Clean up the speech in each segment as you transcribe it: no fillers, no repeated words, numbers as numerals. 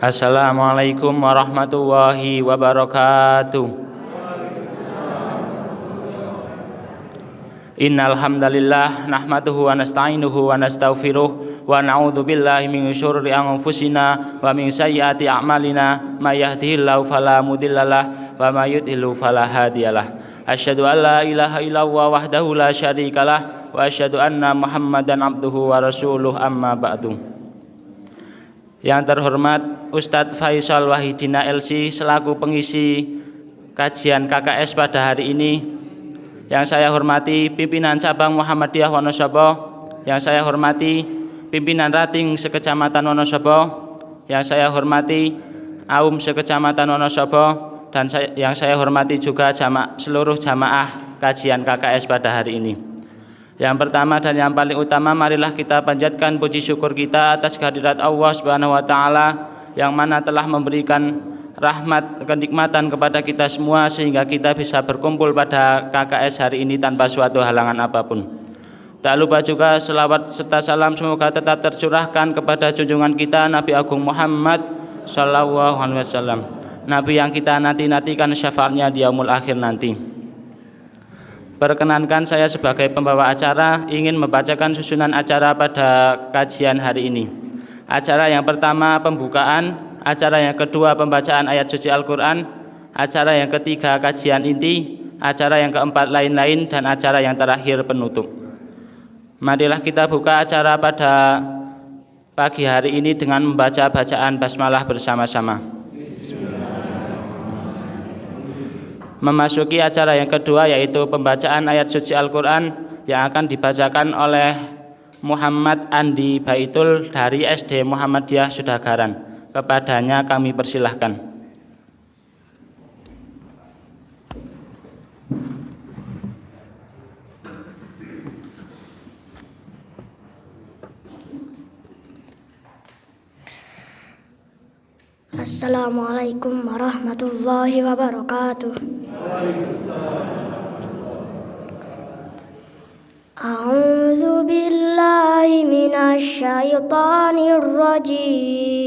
Assalamualaikum warahmatullahi wabarakatuh. Innal hamdalillah nahmaduhu wa nasta'inuhu wa nastaghfiruh wa na'udzu billahi min syururi anfusina wa min sayyiati a'malina may yahdihillahu fala mudhillalah wa may yudhlil fala hadiyalah. Asyhadu an la ilaha illallah wahdahu la syarikalah wa asyhadu anna Muhammadan abduhu wa rasuluh, amma ba'du. Yang terhormat Ustadz Faisal Wahidina LC selaku pengisi kajian KKS pada hari ini. Yang saya hormati pimpinan cabang Muhammadiyah Wonosobo, yang saya hormati pimpinan Rating sekecamatan Wonosobo, yang saya hormati AUM sekecamatan Wonosobo, dan yang saya hormati juga seluruh jamaah kajian KKS pada hari ini. Yang pertama dan yang paling utama, marilah kita panjatkan puji syukur kita atas kehadirat Allah Subhanahu wa taala yang mana telah memberikan rahmat kenikmatan kepada kita semua sehingga kita bisa berkumpul pada KKS hari ini tanpa suatu halangan apapun. Tak lupa juga selawat serta salam semoga tetap tercurahkan kepada junjungan kita Nabi Agung Muhammad sallallahu alaihi wasallam, Nabi yang kita nanti-nantikan syafaatnya di yaumul akhir nanti. Perkenankan saya sebagai pembawa acara ingin membacakan susunan acara pada kajian hari ini. Acara yang pertama pembukaan, acara yang kedua pembacaan ayat suci Al-Quran, acara yang ketiga kajian inti, acara yang keempat lain-lain, dan acara yang terakhir penutup. Marilah kita buka acara pada pagi hari ini dengan membaca bacaan basmalah bersama-sama. Memasuki acara yang kedua yaitu pembacaan ayat suci Al-Quran yang akan dibacakan oleh Muhammad Andi Baitul dari SD Muhammadiyah Sudagaran. Kepadanya kami persilahkan. Assalamualaikum warahmatullahi wabarakatuh. A'udzu billahi minasy syaithanir rajim.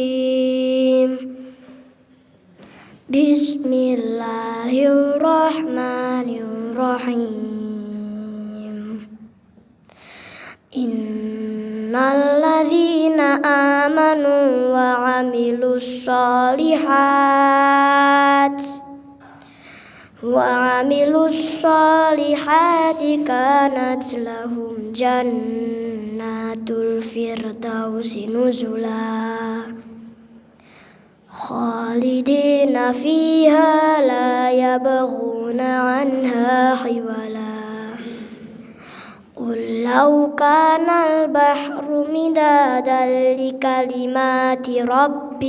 Bismillahirrahmanirrahim. Innal ladzina amanu wa 'amilus solihati kanat lahum jannatul firdausi nuzula khalidina fiha la yabghuna anha hiwala. Qul law kana al-bahru midadan likalimati rabbi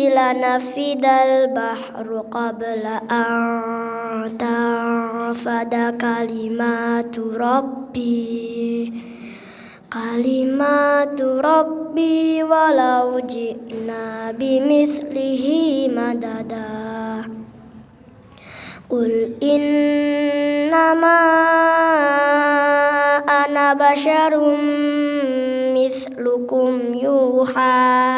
lanafidal bahru qabla an tanfada kalimatu rabbi walau ji'na bimithlihi madada. Qul innama ana basyarum mithlukum yuha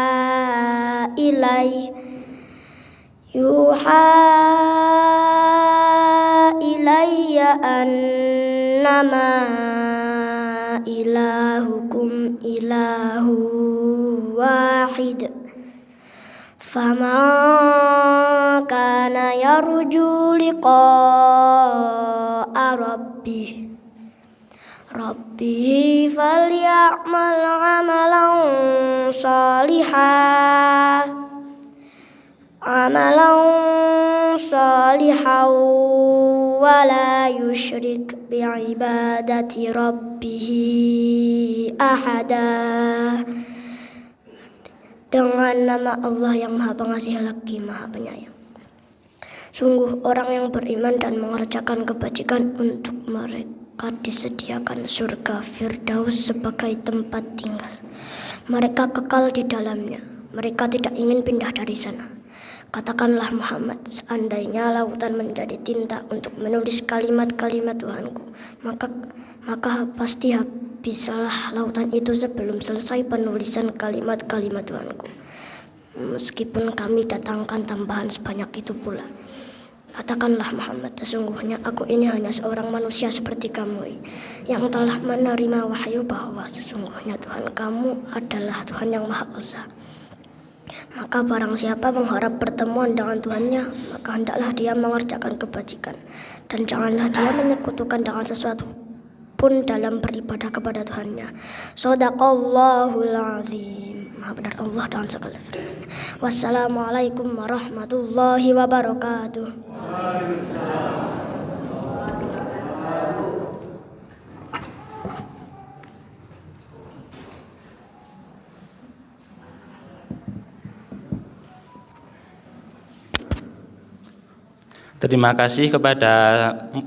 ilayya annama ilahukum ilahu wahid. Faman kana yarju liqa'a rabbih falya'mal 'amalan shalihan wa la yusyrik bi'ibadati rabbih ahada. Dengan nama Allah yang Maha Pengasih lagi Maha Penyayang. Sungguh orang yang beriman dan mengerjakan kebajikan, untuk mereka disediakan surga Firdaus sebagai tempat tinggal. Mereka kekal di dalamnya. Mereka tidak ingin pindah dari sana. Katakanlah Muhammad, seandainya lautan menjadi tinta untuk menulis kalimat-kalimat Tuhanku, maka pasti habislah lautan itu sebelum selesai penulisan kalimat-kalimat Tuhanku. Meskipun kami datangkan tambahan sebanyak itu pula. Katakanlah Muhammad, sesungguhnya aku ini hanya seorang manusia seperti kamu yang telah menerima wahyu bahwa sesungguhnya Tuhan kamu adalah Tuhan yang Maha Esa. Maka barang siapa mengharap pertemuan dengan Tuhannya, maka hendaklah dia mengerjakan kebajikan, dan janganlah dia menyekutukan dengan sesuatu pun dalam beribadah kepada Tuhannya. Shadaqallahul azim. Maha benar Allah dengan segala firman. Wassalamualaikum warahmatullahi wabarakatuh. Terima kasih kepada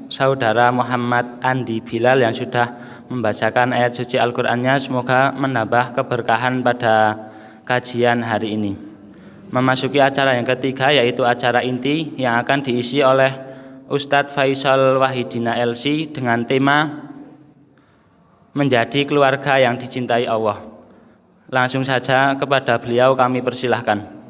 saudara Muhammad Andi Bilal yang sudah membacakan ayat suci Al-Qur'annya. Semoga menambah keberkahan pada kajian hari ini. Memasuki acara yang ketiga, yaitu acara inti yang akan diisi oleh Ustadz Faisal Wahidina LC dengan tema Menjadi Keluarga yang Dicintai Allah. Langsung saja kepada beliau kami persilahkan.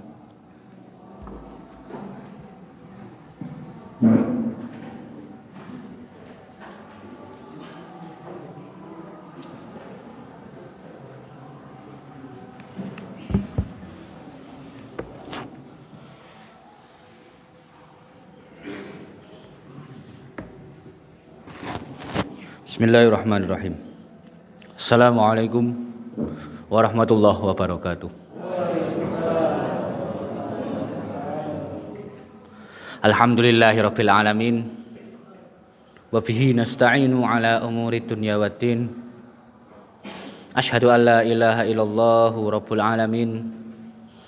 Bismillahirrahmanirrahim. Assalamualaikum warahmatullahi wabarakatuh. Alhamdulillahirabbil alamin. Wa bihi nasta'inu ala umuri dunya waddin. Asyhadu an la ilaha illallah rabbul alamin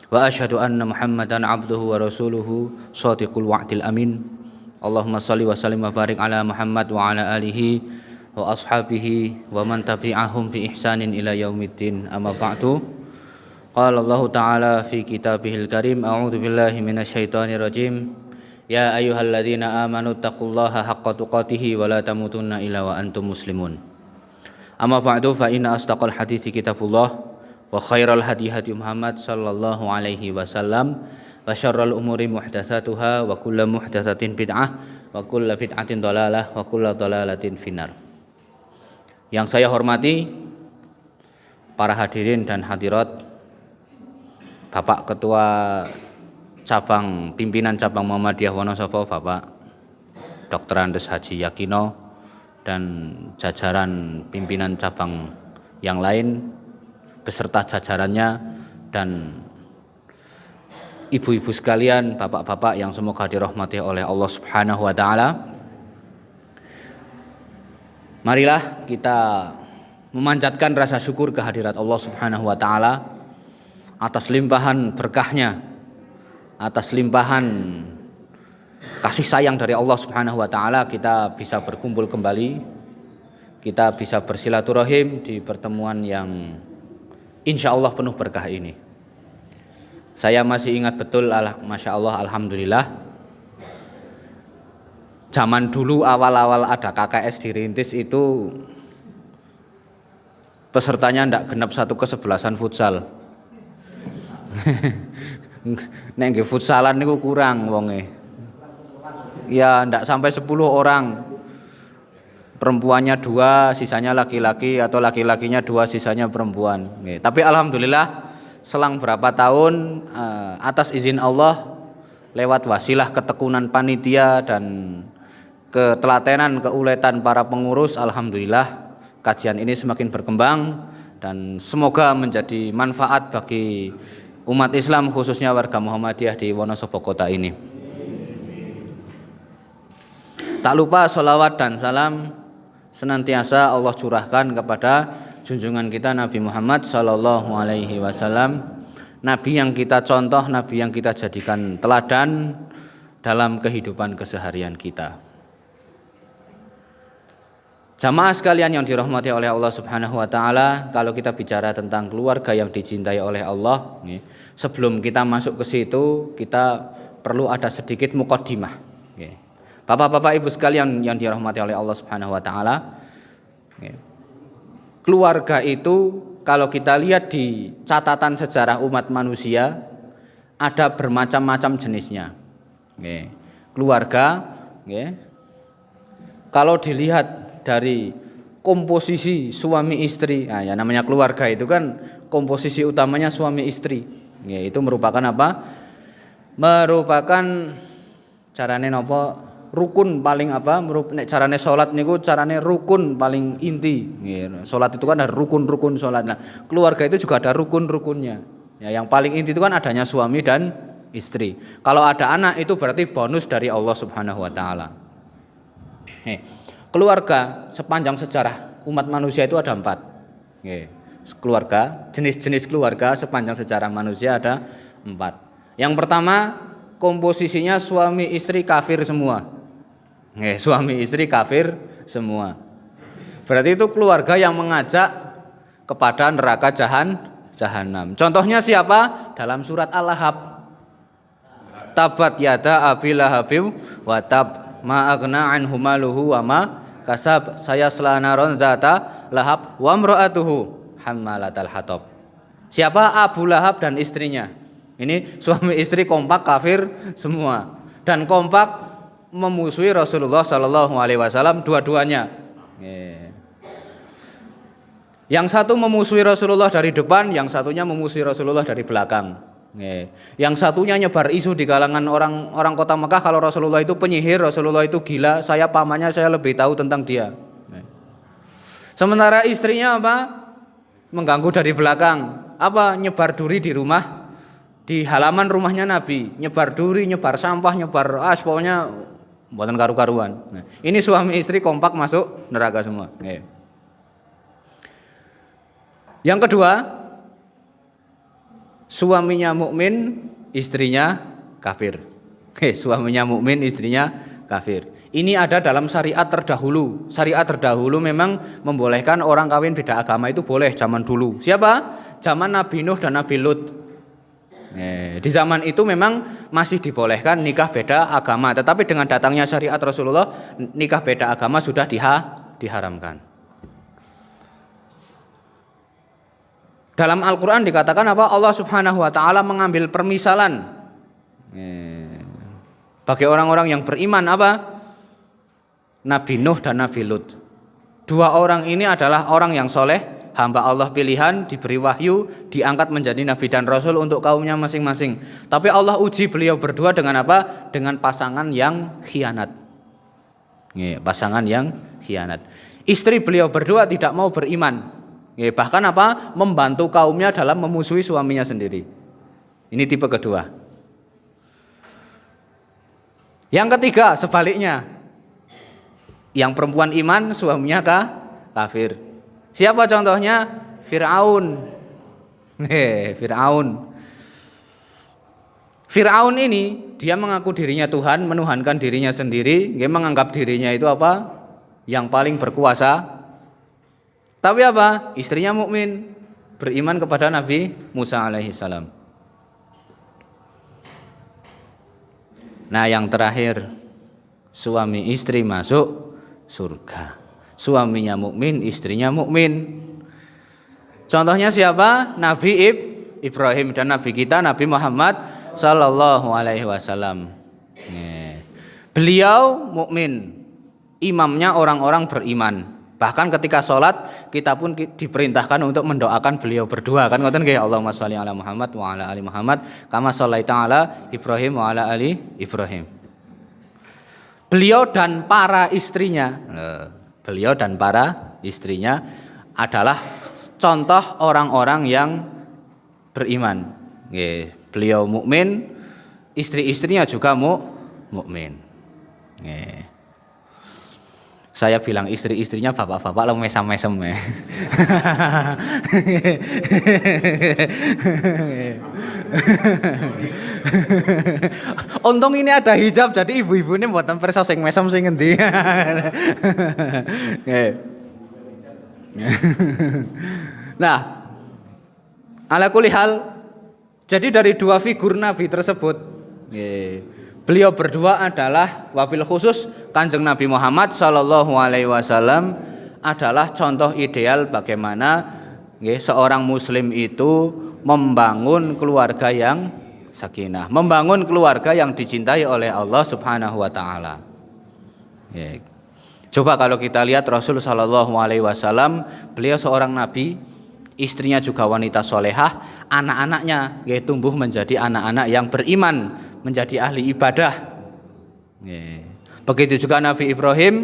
wa asyhadu anna Muhammadan abduhu wa rasuluhu shadiqul wa'dil amin. Allahumma shalli wa sallim wa barik ala Muhammad wa ala alihi wa ashabihi wa man tabi'ahum bi ihsanin ila yaumiddin. Amma ba'du. Qala Allah Ta'ala fi kitabihil karim, a'udzu billahi minasyaitonir rajim. Ya ayyuhalladzina amanu taqullaha haqqa tuqatih wa la tamutunna illa wa antum muslimun. Amma ba'du, fa inna asdaqal hadithi kitabullah wa khairal hadi hadi Muhammad sallallahu alaihi wasallam wa syarrul umuri muhdatsatuha wa kullu muhdatsatin bid'ah wa kullu bid'atin dhalalah wa kullu dhalalatin finnar. Yang saya hormati para hadirin dan hadirat, Bapak Ketua Cabang Pimpinan Cabang Muhammadiyah Wonosobo, Bapak Dr. Andes Haji Yakino, dan jajaran pimpinan cabang yang lain beserta jajarannya, dan ibu-ibu sekalian, bapak-bapak yang semoga dirahmati oleh Allah Subhanahu wa taala. Marilah kita memanjatkan rasa syukur kehadirat Allah Subhanahu wa taala atas limpahan berkahnya, atas limpahan kasih sayang dari Allah Subhanahu wa taala, kita bisa berkumpul kembali, kita bisa bersilaturahim di pertemuan yang insya Allah penuh berkah ini. Saya masih ingat betul, Masya Allah, Alhamdulillah, zaman dulu awal-awal ada KKS dirintis itu pesertanya ndak genap 1/11 futsal. Nek nggih futsalan niku kurang wonge. Ya ndak sampai 10 orang. Perempuannya 2, sisanya laki-laki, atau laki-lakinya 2, sisanya perempuan. Tapi alhamdulillah selang berapa tahun atas izin Allah, lewat wasilah ketekunan panitia dan ketelatenan, keuletan para pengurus, alhamdulillah kajian ini semakin berkembang dan semoga menjadi manfaat bagi umat Islam, khususnya warga Muhammadiyah di Wonosobo kota ini. Tak lupa sholawat dan salam senantiasa Allah curahkan kepada junjungan kita Nabi Muhammad sallallahu alaihi wasallam, Nabi yang kita contoh, Nabi yang kita jadikan teladan dalam kehidupan keseharian kita. Jamaah sekalian yang dirahmati oleh Allah Subhanahu wa taala, kalau kita bicara tentang keluarga yang dicintai oleh Allah, sebelum kita masuk ke situ, kita perlu ada sedikit muqaddimah. Nggih. Bapak-bapak Ibu sekalian yang dirahmati oleh Allah Subhanahu wa taala. Keluarga itu kalau kita lihat di catatan sejarah umat manusia ada bermacam-macam jenisnya. Keluarga, kalau dilihat dari komposisi suami istri, nah ya namanya keluarga itu kan komposisi utamanya suami istri. Itu merupakan apa? Merupakan carane nopo? Rukun paling apa? Nek carane salat niku carane rukun paling inti. Salat itu kan ada rukun-rukun salat. Nah, keluarga itu juga ada rukun-rukunnya. Ya, yang paling inti itu kan adanya suami dan istri. Kalau ada anak itu berarti bonus dari Allah Subhanahu wa taala. Keluarga sepanjang sejarah umat manusia itu ada 4. Keluarga, jenis-jenis keluarga sepanjang sejarah manusia ada 4. Yang pertama, komposisinya suami istri kafir semua. Suami istri kafir semua. Berarti itu keluarga yang mengajak kepada neraka jahanam. Contohnya siapa? Dalam surat Al-Lahab. Tabat yada abi lahabim wa tab ma aghna anhu maluhu wa ma kasab sayasla naron dzata lahab wa imra'atuhu hammalatal hatab. Siapa? Abu Lahab dan istrinya. Ini suami istri kompak kafir semua dan kompak memusuhi Rasulullah Sallallahu Alaihi Wasallam dua-duanya. Yang satu memusuhi Rasulullah dari depan, yang satunya memusuhi Rasulullah dari belakang. Yang satunya nyebar isu di kalangan orang kota Mekah kalau Rasulullah itu penyihir, Rasulullah itu gila, saya pamannya, saya lebih tahu tentang dia. Sementara istrinya apa? Mengganggu dari belakang. Apa? Nyebar duri di rumah, di halaman rumahnya Nabi, nyebar duri, nyebar sampah, nyebar pokoknya buatan karu-karuan. Ini suami istri kompak masuk neraka semua. Yang kedua, suaminya mukmin, istrinya kafir. Suaminya mukmin, istrinya kafir. Ini ada dalam syariat terdahulu. Syariat terdahulu memang membolehkan orang kawin beda agama itu boleh zaman dulu. Siapa? Zaman Nabi Nuh dan Nabi Lut. Di zaman itu memang masih dibolehkan nikah beda agama, tetapi dengan datangnya syariat Rasulullah nikah beda agama sudah diharamkan. Dalam Al-Quran dikatakan apa? Allah Subhanahu wa taala mengambil permisalan bagi orang-orang yang beriman apa? Nabi Nuh dan Nabi Lut. Dua orang ini adalah orang yang soleh, hamba Allah pilihan, diberi wahyu, diangkat menjadi nabi dan rasul untuk kaumnya masing-masing. Tapi Allah uji beliau berdua dengan apa? Dengan pasangan yang khianat. Pasangan yang khianat. Istri beliau berdua tidak mau beriman. Bahkan apa? Membantu kaumnya dalam memusuhi suaminya sendiri. Ini tipe kedua. Yang ketiga sebaliknya. Yang perempuan iman, suaminya kafir. Siapa contohnya? Fir'aun. Fir'aun ini dia mengaku dirinya Tuhan, menuhankan dirinya sendiri, dia menganggap dirinya itu apa? Yang paling berkuasa. Tapi apa? Istrinya mukmin, beriman kepada Nabi Musa alaihissalam. Nah, yang terakhir, suami istri masuk surga. Suaminya mukmin, istrinya mukmin. Contohnya siapa? Nabi Ibrahim dan Nabi kita Nabi Muhammad sallallahu alaihi wasallam. Beliau mukmin, imamnya orang-orang beriman. Bahkan ketika sholat kita pun diperintahkan untuk mendoakan beliau berdua, kan ngoten nggih, Allahumma sholli ala Muhammad wa ala ali Muhammad kama shallaita ala Ibrahim wa ala ali Ibrahim. Beliau dan para istrinya adalah contoh orang-orang yang beriman. Beliau mukmin, istri-istrinya juga mukmin. Saya bilang istri-istrinya bapak-bapak lo mesam-mesem ya. Untung ini ada hijab jadi ibu-ibu ini buatan perso sing mesem sing ngendi. Nah, ala kulli hal, jadi dari dua figur Nabi tersebut, Beliau berdua adalah wabil khusus Kanjeng Nabi Muhammad sallallahu alaihi wasallam adalah contoh ideal bagaimana seorang muslim itu membangun keluarga yang sakinah, membangun keluarga yang dicintai oleh Allah Subhanahu wa taala. Coba kalau kita lihat Rasul sallallahu alaihi wasallam, beliau seorang nabi, istrinya juga wanita solehah, anak-anaknya tumbuh menjadi anak-anak yang beriman, menjadi ahli ibadah. Begitu juga Nabi Ibrahim,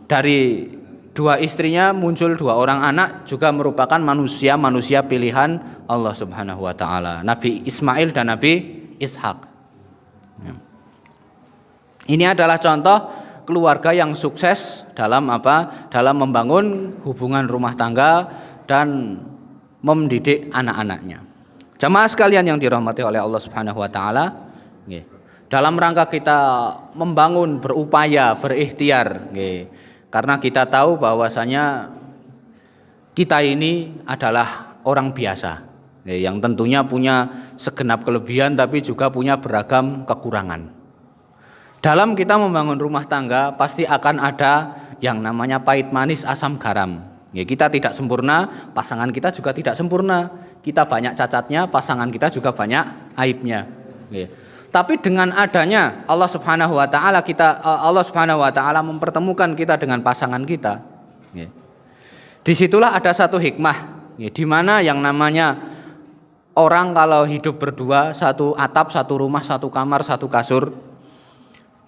dari dua istrinya muncul dua orang anak, juga merupakan manusia pilihan Allah Subhanahu wa taala, Nabi Ismail dan Nabi Ishak. Ini adalah contoh keluarga yang sukses dalam dalam membangun hubungan rumah tangga dan mendidik anak-anaknya. Jamaah sekalian yang dirahmati oleh Allah Subhanahu wa taala, dalam rangka kita membangun, berupaya, berikhtiar, karena kita tahu bahwasanya kita ini adalah orang biasa, yang tentunya punya segenap kelebihan tapi juga punya beragam kekurangan. Dalam kita membangun rumah tangga pasti akan ada yang namanya pahit manis asam garam. Kita tidak sempurna, pasangan kita juga tidak sempurna. Kita banyak cacatnya, pasangan kita juga banyak aibnya. Tapi dengan adanya Allah Subhanahu wa taala, Allah Subhanahu wa taala mempertemukan kita dengan pasangan kita. Disitulah ada satu hikmah, di mana yang namanya orang kalau hidup berdua, satu atap, satu rumah, satu kamar, satu kasur,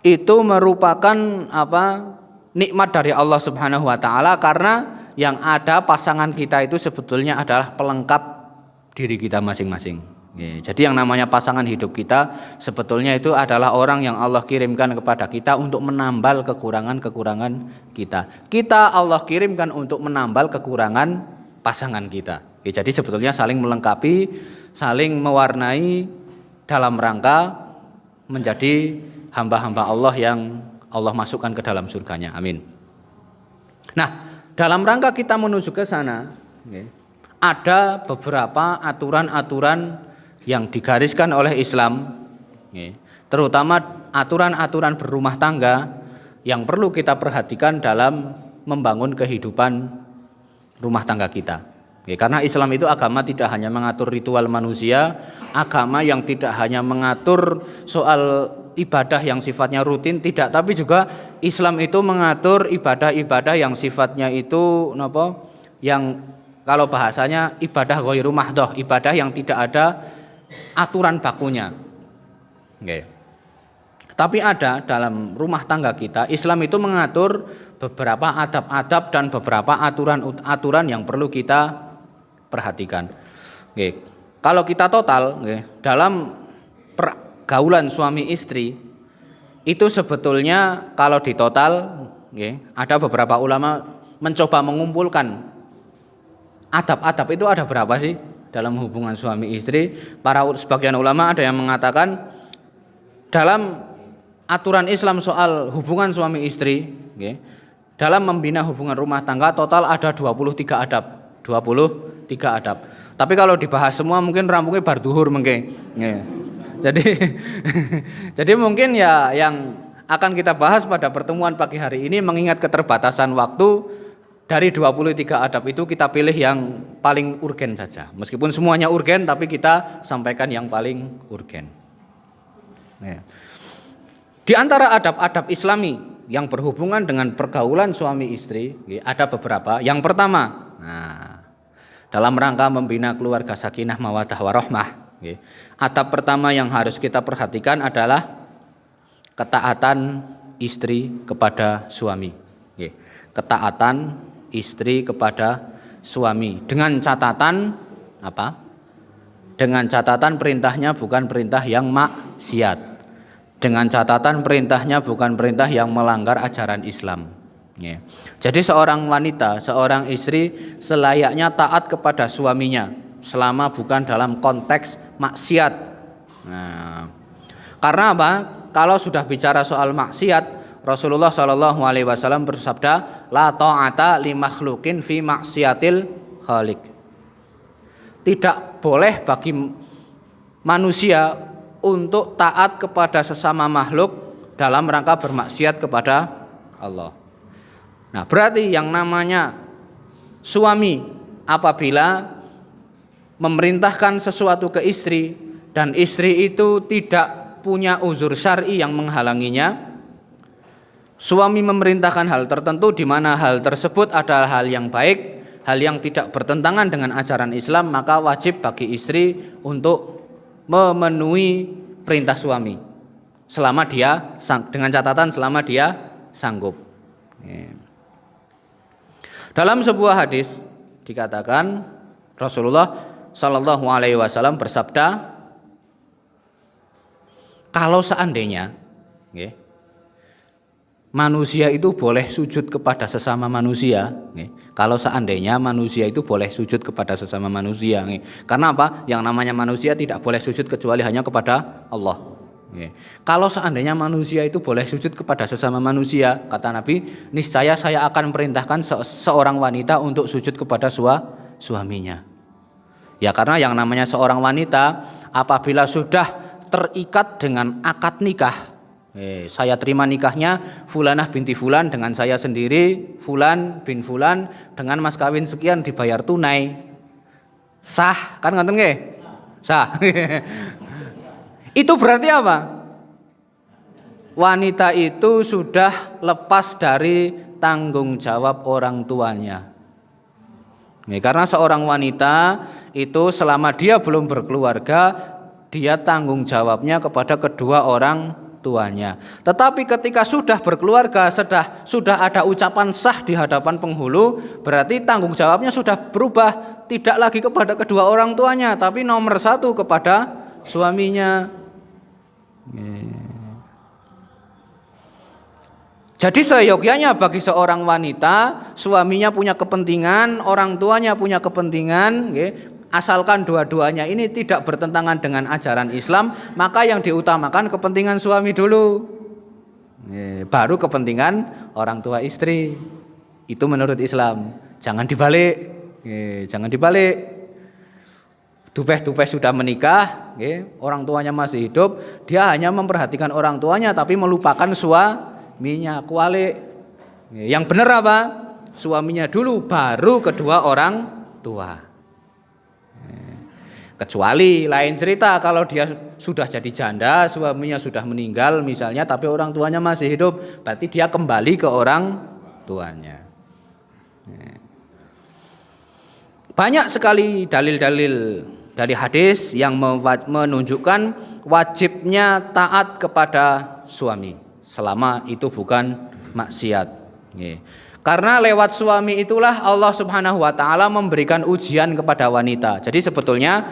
itu merupakan nikmat dari Allah Subhanahu wa taala, karena yang ada pasangan kita itu sebetulnya adalah pelengkap diri kita masing-masing. Jadi yang namanya pasangan hidup kita sebetulnya itu adalah orang yang Allah kirimkan kepada kita untuk menambal kekurangan-kekurangan kita. Kita Allah kirimkan untuk menambal kekurangan pasangan kita. Jadi sebetulnya saling melengkapi, saling mewarnai dalam rangka menjadi hamba-hamba Allah yang Allah masukkan ke dalam surganya. Amin. Nah, dalam rangka kita menuju ke sana, ada beberapa aturan-aturan yang digariskan oleh Islam, terutama aturan-aturan berumah tangga yang perlu kita perhatikan dalam membangun kehidupan rumah tangga kita. Karena Islam itu agama tidak hanya mengatur ritual manusia, agama yang tidak hanya mengatur soal ibadah yang sifatnya rutin, tidak, tapi juga Islam itu mengatur ibadah-ibadah yang sifatnya itu yang kalau bahasanya ibadah ghairu mahdhah, ibadah yang tidak ada aturan bakunya. Tapi ada dalam rumah tangga kita, Islam itu mengatur beberapa adab-adab dan beberapa aturan-aturan yang perlu kita perhatikan. Kalau kita total dalam pergaulan suami istri itu sebetulnya kalau ditotal ada beberapa ulama mencoba mengumpulkan adab-adab itu ada berapa sih dalam hubungan suami istri. Sebagian ulama ada yang mengatakan dalam aturan Islam soal hubungan suami istri, dalam membina hubungan rumah tangga total ada 23 adab. 23 adab. Tapi kalau dibahas semua mungkin rampungnya bar duhur mungkin. Jadi mungkin ya yang akan kita bahas pada pertemuan pagi hari ini, mengingat keterbatasan waktu, dari 23 adab itu kita pilih yang paling urgen saja. Meskipun semuanya urgen, tapi kita sampaikan yang paling urgen. Di antara adab-adab Islami yang berhubungan dengan pergaulan suami istri ada beberapa. Yang pertama, dalam rangka membina keluarga sakinah mawaddah warahmah, adab pertama yang harus kita perhatikan adalah ketaatan istri kepada suami. Ketaatan istri kepada suami dengan catatan apa? Dengan catatan perintahnya bukan perintah yang maksiat. Dengan catatan perintahnya bukan perintah yang melanggar ajaran Islam. Jadi seorang wanita, seorang istri selayaknya taat kepada suaminya selama bukan dalam konteks maksiat. Karena apa? Kalau sudah bicara soal maksiat, Rasulullah Shallallahu Alaihi Wasallam bersabda, la ta'ata li makhlukin fi maksiatil khaliq. Tidak boleh bagi manusia untuk taat kepada sesama makhluk dalam rangka bermaksiat kepada Allah. Nah, berarti yang namanya suami apabila memerintahkan sesuatu ke istri dan istri itu tidak punya uzur syar'i yang menghalanginya, suami memerintahkan hal tertentu di mana hal tersebut adalah hal yang baik, hal yang tidak bertentangan dengan ajaran Islam, maka wajib bagi istri untuk memenuhi perintah suami selama dia dengan catatan selama dia sanggup. Dalam sebuah hadis dikatakan Rasulullah Shallallahu Alaihi Wasallam bersabda, kalau seandainya manusia itu boleh sujud kepada sesama manusia, kalau seandainya manusia itu boleh sujud kepada sesama manusia, karena apa? Yang namanya manusia tidak boleh sujud kecuali hanya kepada Allah. Kalau seandainya manusia itu boleh sujud kepada sesama manusia, kata Nabi, niscaya saya akan perintahkan seorang wanita untuk sujud kepada suaminya. Ya, karena yang namanya seorang wanita apabila sudah terikat dengan akad nikah, saya terima nikahnya Fulanah binti Fulan dengan saya sendiri, Fulan bin Fulan, dengan mas kawin sekian dibayar tunai, sah kan, ngoten nggih? Sah. Itu berarti apa? Wanita itu sudah lepas dari tanggung jawab orang tuanya. Karena seorang wanita itu selama dia belum berkeluarga, dia tanggung jawabnya kepada kedua orang tuanya. Tetapi ketika sudah berkeluarga, sudah ada ucapan sah di hadapan penghulu, berarti tanggung jawabnya sudah berubah, tidak lagi kepada kedua orang tuanya, tapi nomor satu kepada suaminya. Jadi seyogyanya bagi seorang wanita, suaminya punya kepentingan, orang tuanya punya kepentingan, asalkan dua-duanya ini tidak bertentangan dengan ajaran Islam, maka yang diutamakan kepentingan suami dulu, baru kepentingan orang tua istri. Itu menurut Islam. Jangan dibalik, jangan dibalik. Dupeh-dupeh sudah menikah, orang tuanya masih hidup, dia hanya memperhatikan orang tuanya tapi melupakan suaminya. Kualik. Yang benar apa? Suaminya dulu, baru kedua orang tua. Kecuali lain cerita kalau dia sudah jadi janda, suaminya sudah meninggal misalnya, tapi orang tuanya masih hidup, berarti dia kembali ke orang tuanya. Banyak sekali dalil-dalil dari hadis yang menunjukkan wajibnya taat kepada suami selama itu bukan maksiat. Karena lewat suami itulah Allah Subhanahu wa taala memberikan ujian kepada wanita. Jadi sebetulnya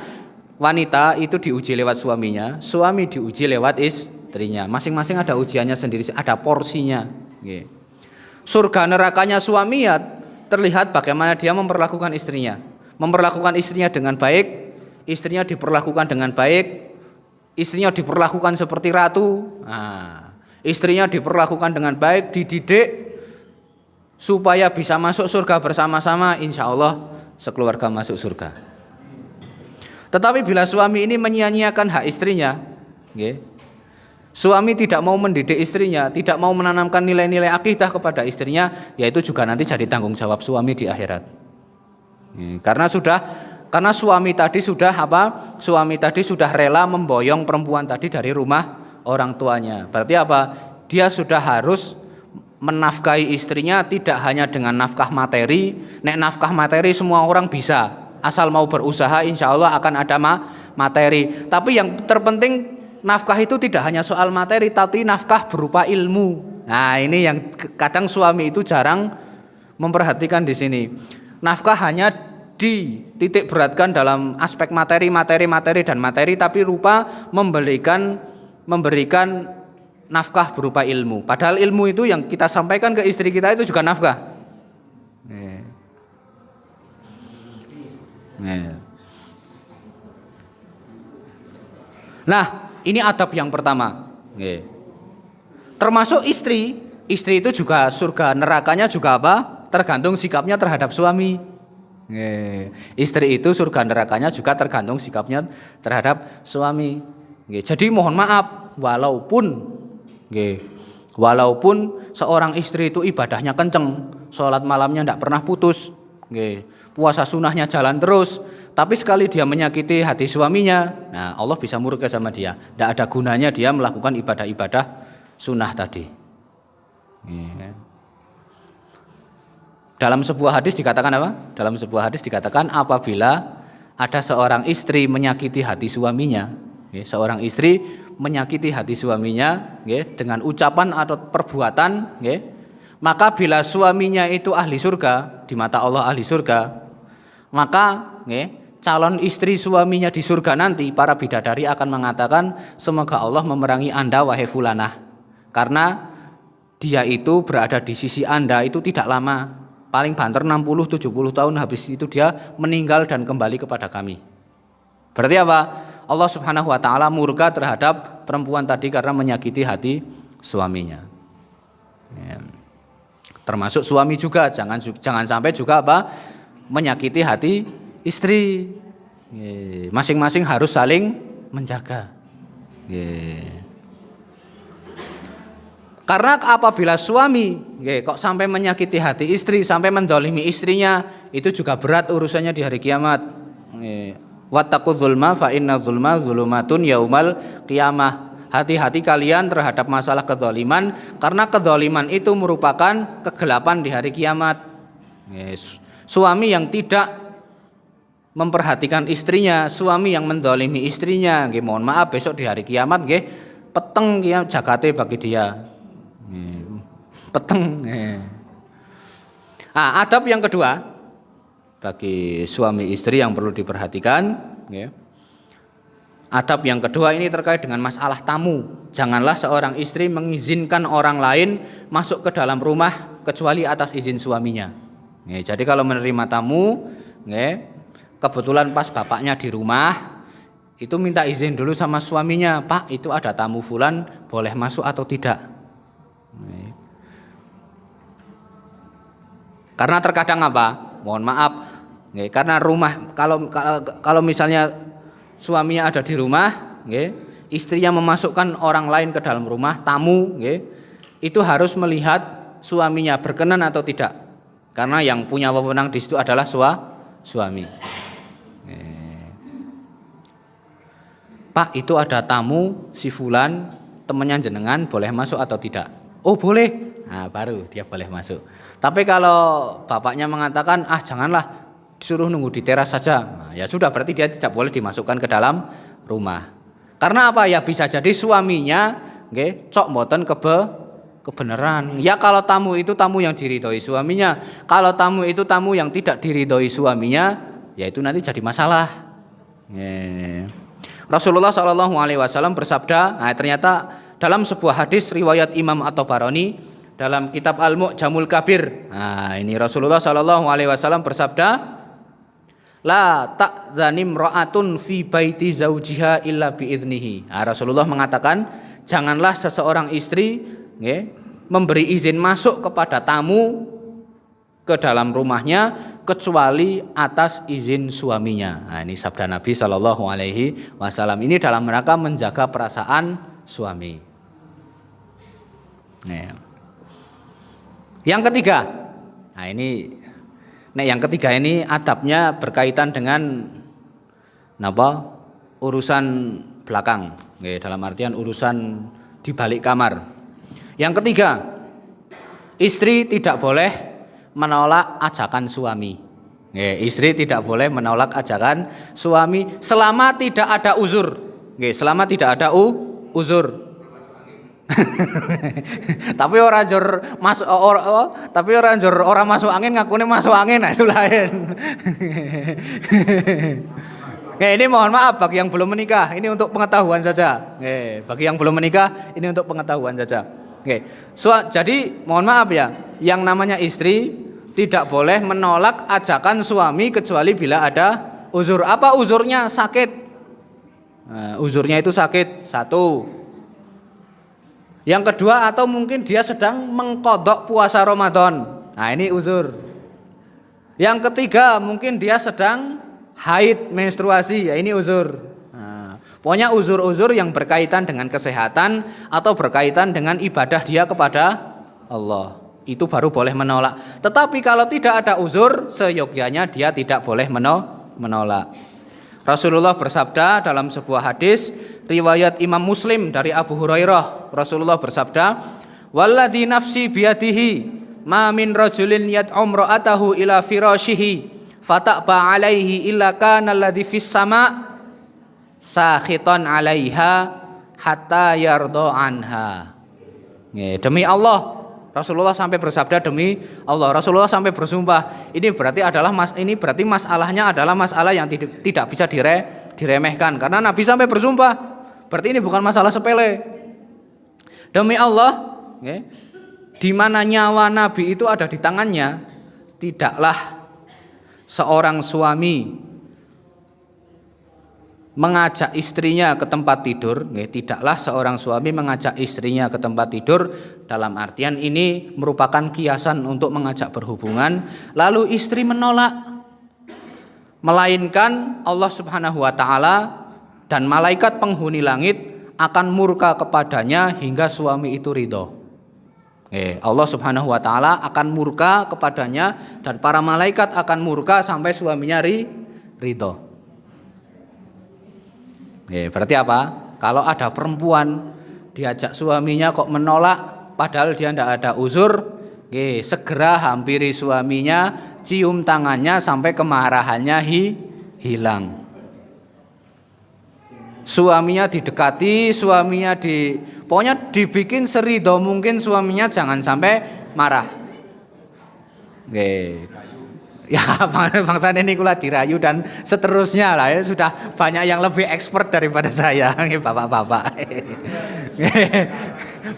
wanita itu diuji lewat suaminya, suami diuji lewat istrinya. Masing-masing ada ujiannya sendiri, ada porsinya. Surga nerakanya suami ya terlihat bagaimana dia memperlakukan istrinya. Memperlakukan istrinya dengan baik, istrinya diperlakukan dengan baik, istrinya diperlakukan seperti ratu, istrinya diperlakukan dengan baik, dididik supaya bisa masuk surga bersama-sama, insya Allah sekeluarga masuk surga. Tetapi bila suami ini menyia-nyiakan hak istrinya, suami tidak mau mendidik istrinya, tidak mau menanamkan nilai-nilai akidah kepada istrinya, ya itu juga nanti jadi tanggung jawab suami di akhirat. Karena suami tadi sudah rela memboyong perempuan tadi dari rumah orang tuanya. Berarti apa? Dia sudah harus menafkahi istrinya tidak hanya dengan nafkah materi. Nek nafkah materi semua orang bisa, asal mau berusaha insya Allah akan ada materi. Tapi yang terpenting nafkah itu tidak hanya soal materi, tapi nafkah berupa ilmu. Nah ini yang kadang suami itu jarang memperhatikan di sini. Nafkah hanya dititik beratkan dalam aspek materi, tapi rupa memberikan nafkah berupa ilmu. Padahal ilmu itu yang kita sampaikan ke istri kita itu juga nafkah. Nah, ini adab yang pertama. Termasuk istri itu juga surga nerakanya juga apa? Tergantung sikapnya terhadap suami. Istri itu surga nerakanya juga tergantung sikapnya terhadap suami. Nggih, jadi mohon maaf walaupun seorang istri itu ibadahnya kenceng, sholat malamnya tidak pernah putus, nggih, puasa sunnahnya jalan terus, tapi sekali dia menyakiti hati suaminya, nah Allah bisa murka sama dia. Tidak ada gunanya dia melakukan ibadah-ibadah sunnah tadi. Dalam sebuah hadis dikatakan apa? Dalam sebuah hadis dikatakan apabila ada seorang istri menyakiti hati suaminya, seorang istri menyakiti hati suaminya dengan ucapan atau perbuatan, maka bila suaminya itu ahli surga, di mata Allah ahli surga, maka calon istri suaminya di surga nanti, para bidadari akan mengatakan, semoga Allah memerangi Anda wahai fulanah, karena dia itu berada di sisi Anda itu tidak lama, paling banter 60-70 tahun, habis itu dia meninggal dan kembali kepada kami. Berarti apa? Allah Subhanahu wa taala murka terhadap perempuan tadi karena menyakiti hati suaminya. Termasuk suami juga, jangan sampai juga apa? Menyakiti hati istri. Masing-masing harus saling menjaga. Karena apabila suami kok sampai menyakiti hati istri, sampai mendolimi istrinya, itu juga berat urusannya di hari kiamat. Wattaqu zulma fa inna zulma zulumatun yaumal qiyamah. Hati-hati kalian terhadap masalah kezaliman, karena kezaliman itu merupakan kegelapan di hari kiamat. Suami yang tidak memperhatikan istrinya, suami yang mendolimi istrinya, mohon maaf besok di hari kiamat peteng jagate bagi dia. Peteng. Adab yang kedua bagi suami istri yang perlu diperhatikan, adab yang kedua ini terkait dengan masalah tamu. Janganlah seorang istri mengizinkan orang lain masuk ke dalam rumah kecuali atas izin suaminya. Jadi kalau menerima tamu, kebetulan pas bapaknya di rumah, itu minta izin dulu sama suaminya, Pak itu ada tamu fulan, boleh masuk atau tidak? Karena terkadang apa? Mohon maaf, karena rumah kalau misalnya suaminya ada di rumah, istrinya memasukkan orang lain ke dalam rumah, tamu, itu harus melihat suaminya berkenan atau tidak. Karena yang punya wewenang di situ adalah suami. Pak, itu ada tamu si fulan, temannya jenengan, boleh masuk atau tidak? Oh boleh. Nah, baru dia boleh masuk. Tapi kalau bapaknya mengatakan, janganlah, disuruh nunggu di teras saja, nah, ya sudah, berarti dia tidak boleh dimasukkan ke dalam rumah. Karena apa? Ya bisa jadi suaminya cok mboten kebenaran. Ya kalau tamu itu tamu yang diridhoi suaminya, kalau tamu itu tamu yang tidak diridhoi suaminya, ya itu nanti jadi masalah. Rasulullah SAW bersabda, ternyata dalam sebuah hadis riwayat Imam At-Tabarani dalam kitab Al-Mu'jamul Kabir. Ini Rasulullah SAW bersabda, la ta'zanim ra'atun fi baiti zaujiha illa biiznihi. Rasulullah mengatakan, janganlah seseorang istri memberi izin masuk kepada tamu ke dalam rumahnya kecuali atas izin suaminya. Ini sabda Nabi SAW. Ini dalam rangka menjaga perasaan suami. Yang ketiga, yang ketiga ini adabnya berkaitan dengan urusan belakang, dalam artian urusan di balik kamar. Yang ketiga, istri tidak boleh menolak ajakan suami. Istri tidak boleh menolak ajakan suami selama tidak ada uzur. Selama tidak ada uzur. Tapi orang jor masuk orang masuk angin ngakune masuk angin, itu lain. Ini mohon maaf bagi yang belum menikah, ini untuk pengetahuan saja. Bagi yang belum menikah, ini untuk pengetahuan saja. Jadi mohon maaf ya, yang namanya istri tidak boleh menolak ajakan suami kecuali bila ada uzur. Apa uzurnya? Sakit. Uzurnya itu sakit, satu. Yang kedua, atau mungkin dia sedang mengqadha puasa Ramadan. Ini uzur. Yang ketiga, mungkin dia sedang haid menstruasi, ini uzur. Pokoknya uzur-uzur yang berkaitan dengan kesehatan atau berkaitan dengan ibadah dia kepada Allah, itu baru boleh menolak. Tetapi kalau tidak ada uzur, seyogyanya dia tidak boleh menolak. Rasulullah bersabda dalam sebuah hadis riwayat Imam Muslim dari Abu Hurairah, Rasulullah bersabda, "Walladzi nafsi biyadihi, ma min rajulin yad'u imra'atahu ila firashihi, fata'ba 'alaihi illa kana alladzi fis sama' sakhitan 'alaiha hatta yarda anha." Demi Allah, Rasulullah sampai bersabda, demi Allah, Rasulullah sampai bersumpah. Ini berarti masalahnya adalah masalah yang tidak bisa diremehkan, karena Nabi sampai bersumpah. Berarti ini bukan masalah sepele. Demi Allah, di mana nyawa Nabi itu ada di tangannya, tidaklah seorang suami mengajak istrinya ke tempat tidur, tidaklah seorang suami mengajak istrinya ke tempat tidur, dalam artian ini merupakan kiasan untuk mengajak berhubungan, lalu istri menolak, melainkan Allah Subhanahu wa taala dan malaikat penghuni langit akan murka kepadanya hingga suami itu ridho. Allah Subhanahu wa taala akan murka kepadanya dan para malaikat akan murka sampai suaminya ridho. Berarti apa? Kalau ada perempuan diajak suaminya kok menolak padahal dia tidak ada uzur, segera hampiri suaminya, cium tangannya sampai kemarahannya hilang. Suaminya didekati, pokoknya dibikin seridho mungkin suaminya, jangan sampai marah. Ya bangsa ini kula dirayu dan seterusnya lah, ya sudah banyak yang lebih expert daripada saya, bapak-bapak.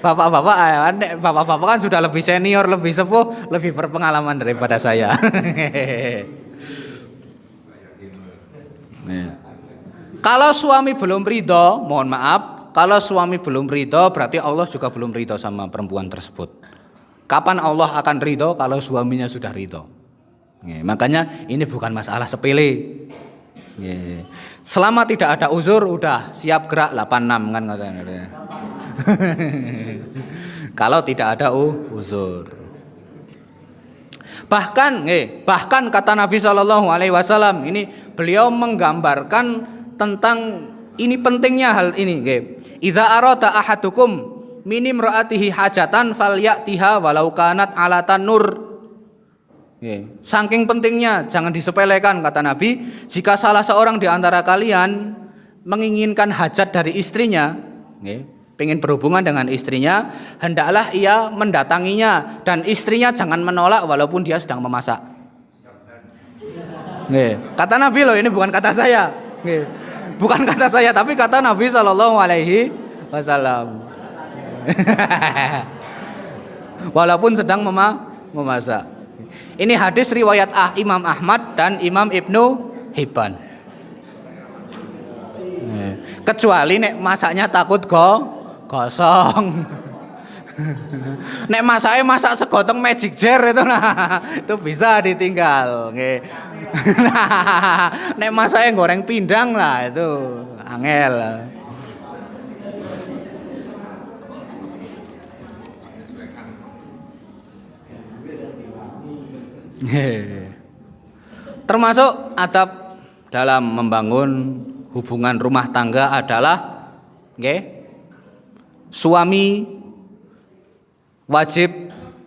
Bapak-bapak kan sudah lebih senior, lebih sepuh, lebih berpengalaman daripada saya. Kalau suami belum ridho, mohon maaf, kalau suami belum ridho berarti Allah juga belum ridho sama perempuan tersebut. Kapan Allah akan ridho? Kalau suaminya sudah ridho. Makanya ini bukan masalah sepele. Selama tidak ada uzur, udah siap gerak 86 kan katanya. Kalau tidak ada uzur. Bahkan kata Nabi SAW, ini beliau menggambarkan tentang ini pentingnya hal ini. Idza arada ahadukum min imraatihi hajatan falyatiha walau kanat alatan nur. Saking pentingnya, jangan disepelekan kata Nabi. Jika salah seorang di antara kalian menginginkan hajat dari istrinya, pengen berhubungan dengan istrinya, hendaklah ia mendatanginya dan istrinya jangan menolak walaupun dia sedang memasak. Kata Nabi loh, ini bukan kata saya. Bukan kata saya, tapi kata Nabi SAW. Walaupun sedang memasak. Ini hadis riwayat Imam Ahmad dan Imam Ibnu Hibban. Kecuali nek masaknya takut gosong. Nek masak segotong magic jar itu itu bisa ditinggal. Nek masaknya goreng pindang lah itu angel. Termasuk adab dalam membangun hubungan rumah tangga adalah suami wajib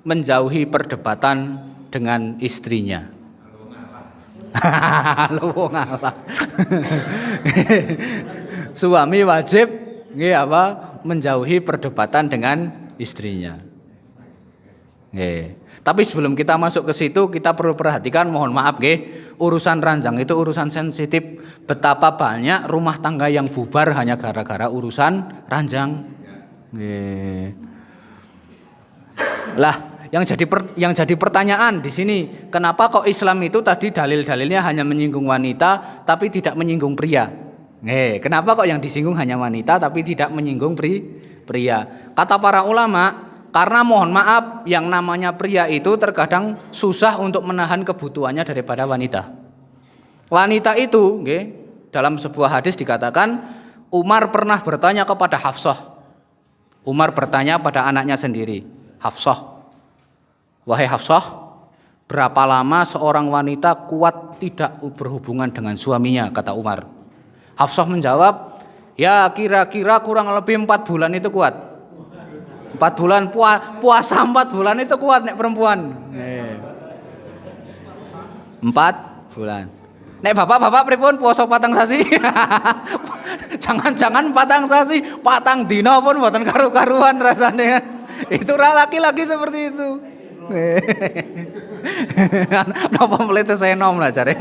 menjauhi perdebatan dengan istrinya. Suami wajib menjauhi perdebatan dengan istrinya. Tapi sebelum kita masuk ke situ, kita perlu perhatikan, mohon maaf urusan ranjang itu urusan sensitif. Betapa banyak rumah tangga yang bubar hanya gara-gara urusan ranjang. Lah, yang jadi pertanyaan di sini, kenapa kok Islam itu tadi dalil-dalilnya hanya menyinggung wanita tapi tidak menyinggung pria? Kenapa kok yang disinggung hanya wanita tapi tidak menyinggung pria? Kata para ulama, karena mohon maaf, yang namanya pria itu terkadang susah untuk menahan kebutuhannya daripada wanita. Wanita itu, dalam sebuah hadis dikatakan, Umar pernah bertanya kepada Hafsah. Umar bertanya pada anaknya sendiri, Hafsah, wahai Hafsah, berapa lama seorang wanita kuat tidak berhubungan dengan suaminya, kata Umar. Hafsah menjawab, ya kira-kira kurang lebih 4 bulan itu kuat. 4 bulan puasa 4 bulan itu kuat nek perempuan. 4 bulan. Nek bapak-bapak pripun puasa patang sasi? Jangan-jangan patang sasi, patang dino pun mboten karu-karuan rasane. Itu laki-laki seperti itu. Napa mlete senom lah jare.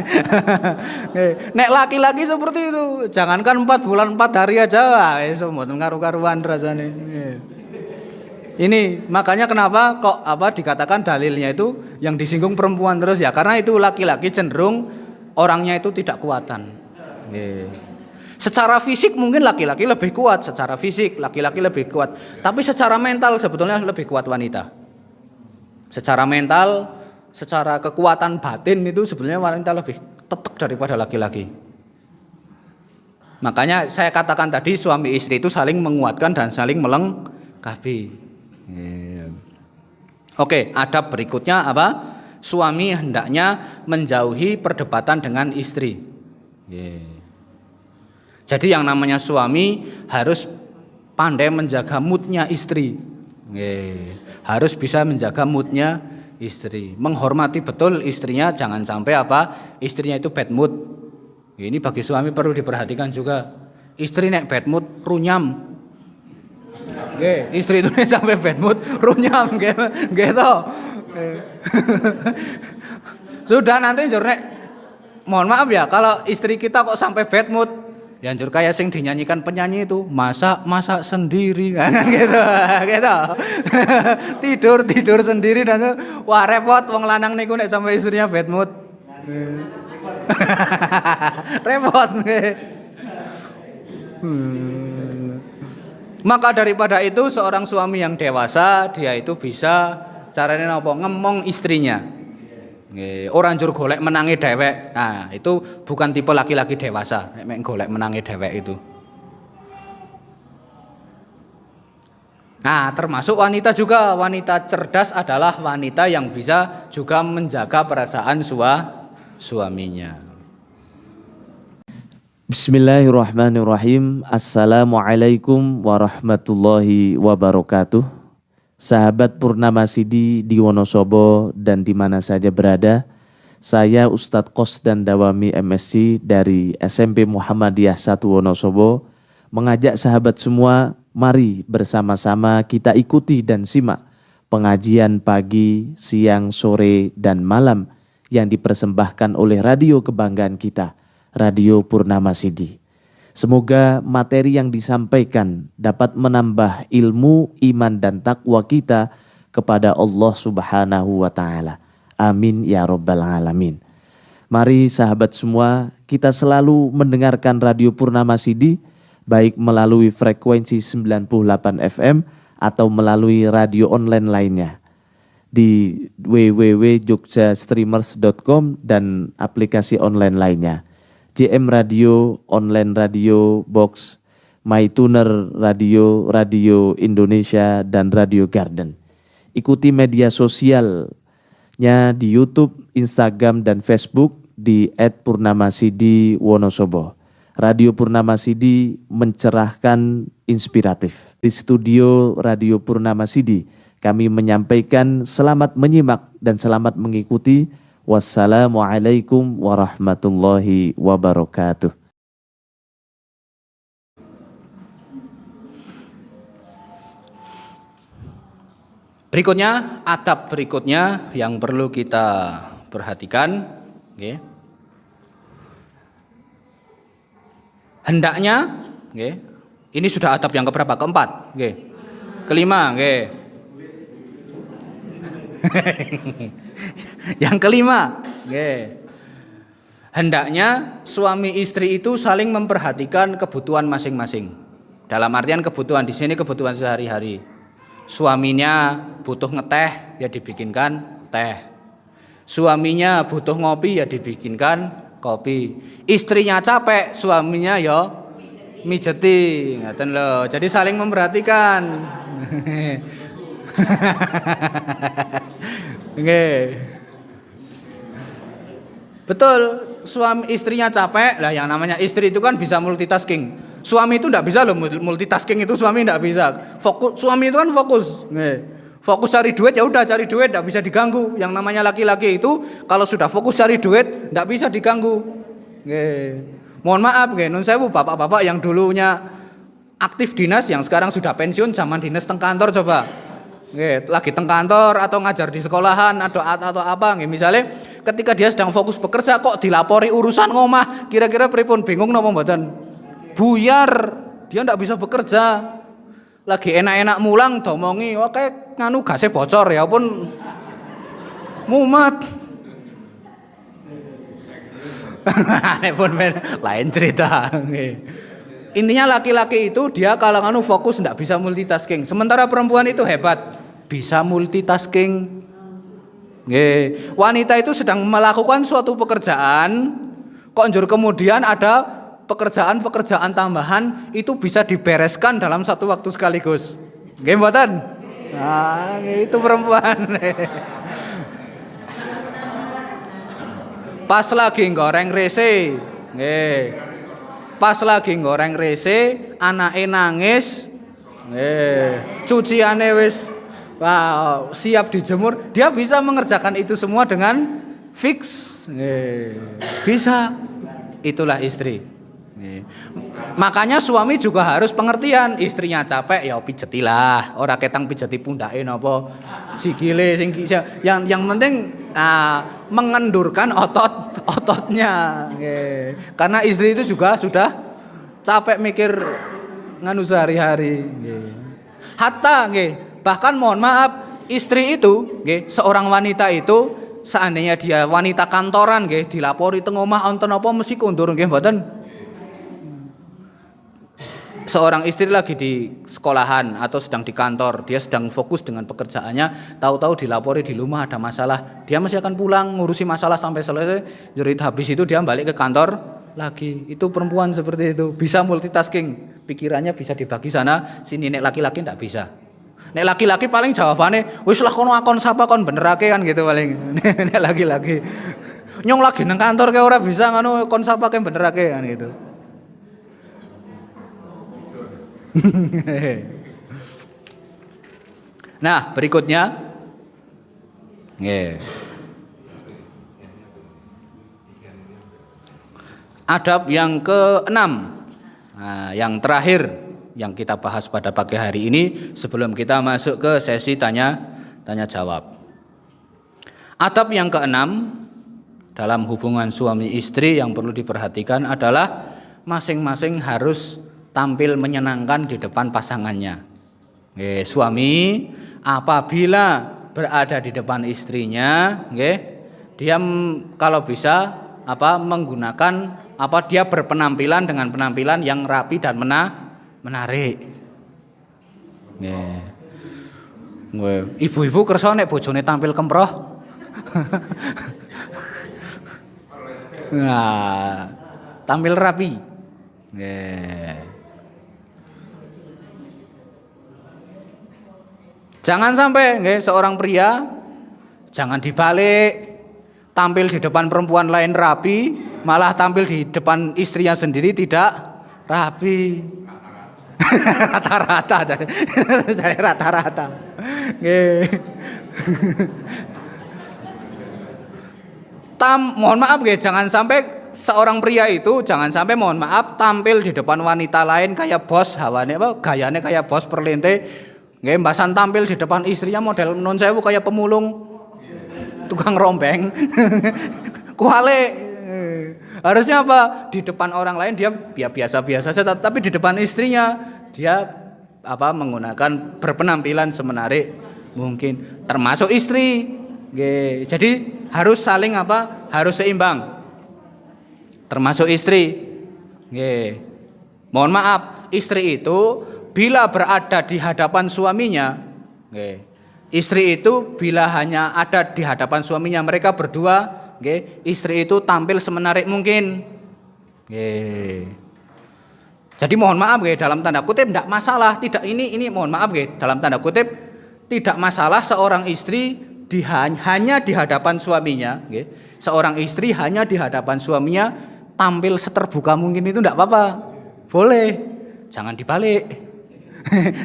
Nek laki-laki seperti itu, jangankan 4 bulan 4 hari aja wis mboten karu-karuan rasane. Ini makanya kenapa kok dikatakan dalilnya itu yang disinggung perempuan terus ya, karena itu laki-laki cenderung orangnya itu tidak kuatan. Secara fisik mungkin laki-laki lebih kuat, secara fisik laki-laki lebih kuat, tapi secara mental sebetulnya lebih kuat wanita. Secara mental, secara kekuatan batin itu sebenarnya wanita lebih tetek daripada laki-laki. Makanya saya katakan tadi suami istri itu saling menguatkan dan saling melengkapi. Oke, adab berikutnya apa? Suami hendaknya menjauhi perdebatan dengan istri. Jadi yang namanya suami harus pandai menjaga moodnya istri. Harus bisa menjaga moodnya istri, menghormati betul istrinya, jangan sampai istrinya itu bad mood. Ini bagi suami perlu diperhatikan juga. Istri nek bad mood runyam. Istri itu nek sampai bad mood runyam gitu. Sudah nanti njur nek mohon maaf ya kalau istri kita kok sampai bad mood, ya njur kayak sing dinyanyikan penyanyi itu, masak sendiri gitu. tidur sendiri dan wah repot wong lanang niku nek sampai istrinya bad mood. Repot. Maka daripada itu seorang suami yang dewasa dia itu bisa caranya apa? Ngemong istrinya. Orang njur golek menangi dhewek. Nah, itu bukan tipe laki-laki dewasa, mek golek menangi dhewek itu. Nah, termasuk wanita juga. Wanita cerdas adalah wanita yang bisa juga menjaga perasaan suaminya. Bismillahirrahmanirrahim. Assalamualaikum warahmatullahi wabarakatuh. Sahabat Purnama Sidi di Wonosobo dan di mana saja berada, saya Ustadz Qosdan Dawami MSc dari SMP Muhammadiyah 1 Wonosobo mengajak sahabat semua, mari bersama-sama kita ikuti dan simak pengajian pagi, siang, sore, dan malam yang dipersembahkan oleh radio kebanggaan kita, Radio Purnama Sidi. Semoga materi yang disampaikan dapat menambah ilmu, iman, dan takwa kita kepada Allah Subhanahu wa Ta'ala. Amin ya Rabbal Alamin. Mari sahabat semua, kita selalu mendengarkan Radio Purnama Sidi, baik melalui frekuensi 98 FM atau melalui radio online lainnya di www.jogjastreamers.com dan aplikasi online lainnya. JM Radio, Online Radio, Box, MyTuner Radio, Radio Indonesia, dan Radio Garden. Ikuti media sosialnya di YouTube, Instagram, dan Facebook di @purnamasidi_wonosobo. Radio Purnama Sidi mencerahkan, inspiratif. Di studio Radio Purnama Sidi, kami menyampaikan selamat menyimak dan selamat mengikuti. Wassalamualaikum warahmatullahi wabarakatuh. Berikutnya, adab berikutnya yang perlu kita perhatikan. Hendaknya, ini sudah adab yang keberapa? Keempat. Kelima. Yang kelima, hendaknya suami istri itu saling memperhatikan kebutuhan masing-masing. Dalam artian kebutuhan di sini kebutuhan sehari-hari. Suaminya butuh ngeteh, ya dibikinkan teh. Suaminya butuh ngopi, ya dibikinkan kopi. Istrinya capek, suaminya ya mijeti, ngaten lho. Jadi saling memperhatikan. Nggih. Betul, suami istrinya capek, lah yang namanya istri itu kan bisa multitasking. Suami itu enggak bisa loh multitasking, itu suami enggak bisa. Fokus, suami itu kan fokus. Nggih. Fokus cari duit ya udah cari duit, enggak bisa diganggu. Yang namanya laki-laki itu kalau sudah fokus cari duit enggak bisa diganggu. Nggih. Mohon maaf nggih, nun sewu bapak-bapak yang dulunya aktif dinas yang sekarang sudah pensiun zaman dinas teng kantor coba. Nggih, lagi teng kantor atau ngajar di sekolahan atau apa nggih, misalnya ketika dia sedang fokus bekerja kok dilapori urusan ngomah, kira-kira pripun, bingung napa mboten? Buyar, dia ndak bisa bekerja. Lagi enak-enak mulang domongi, wah kayak nganu gasnya bocor ya pun mumet. pun lain cerita. Intinya laki-laki itu dia kalau nganu fokus ndak bisa multitasking. Sementara perempuan itu hebat, bisa multitasking. Nggih, wanita itu sedang melakukan suatu pekerjaan, kok njur kemudian ada pekerjaan-pekerjaan tambahan itu bisa dibereskan dalam satu waktu sekaligus. Nggih mboten? Nah, itu perempuan. Pas lagi goreng rese, nggih. Pas lagi goreng rese, anake nangis, nggih. Cuciane wis siap dijemur, dia bisa mengerjakan itu semua dengan fix. Bisa. Itulah istri. Makanya suami juga harus pengertian. Istrinya capek ya pijetilah, ora ketang pijeti pundake napa sikile sing yang penting mengendurkan ototnya. Karena istri itu juga sudah capek mikir nganu sehari-hari. Hatta bahkan mohon maaf, istri itu, seorang wanita itu, seandainya dia wanita kantoran, dilapori teng omah wonten apa mesti kondur, mboten. Seorang istri lagi di sekolahan atau sedang di kantor, dia sedang fokus dengan pekerjaannya, tahu-tahu dilapori di rumah ada masalah, dia masih akan pulang ngurusi masalah sampai selesai, jadi habis itu dia balik ke kantor lagi. Itu perempuan seperti itu, bisa multitasking, pikirannya bisa dibagi sana sini. Nek laki-laki ndak bisa. Nek laki-laki paling jawabannya wis lah kono akon sapa kon benerake kan gitu paling. Nek laki-laki nyong lagi nang kantor ke ora bisa ngono kon sapa ke benerake kan gitu. Nah, berikutnya adab yang ke-6. Nah, yang terakhir yang kita bahas pada pagi hari ini sebelum kita masuk ke sesi tanya jawab. Adab yang ke-6 dalam hubungan suami istri yang perlu diperhatikan adalah masing-masing harus tampil menyenangkan di depan pasangannya. Suami apabila berada di depan istrinya, dia kalau bisa menggunakan dia berpenampilan dengan penampilan yang rapi dan menarik. Ibu-ibu kersa nek bojone tampil kemproh. Nah, tampil rapi. Jangan sampai seorang pria jangan dibalik, tampil di depan perempuan lain rapi, malah tampil di depan istrinya sendiri tidak rapi. Rata-rata saya rata-rata. Mohon maaf jangan sampai seorang pria itu mohon maaf tampil di depan wanita lain kayak bos, hawane gayane kayak bos perlente. Mbasan tampil di depan istrinya model non sewu kayak pemulung tukang rombeng. Kuale. Harusnya di depan orang lain dia biasa-biasa saja, tapi di depan istrinya dia menggunakan berpenampilan semenarik mungkin, termasuk istri. Jadi harus saling harus seimbang. Termasuk istri. Mohon maaf, istri itu bila berada di hadapan suaminya, istri itu bila hanya ada di hadapan suaminya, mereka berdua, istri itu tampil semenarik mungkin. Jadi mohon maaf nggih, dalam tanda kutip tidak masalah, tidak ini mohon maaf nggih, dalam tanda kutip tidak masalah seorang istri hanya di hadapan suaminya, nggih. Seorang istri hanya di hadapan suaminya tampil seterbuka mungkin itu tidak apa-apa. Boleh. Jangan dibalik.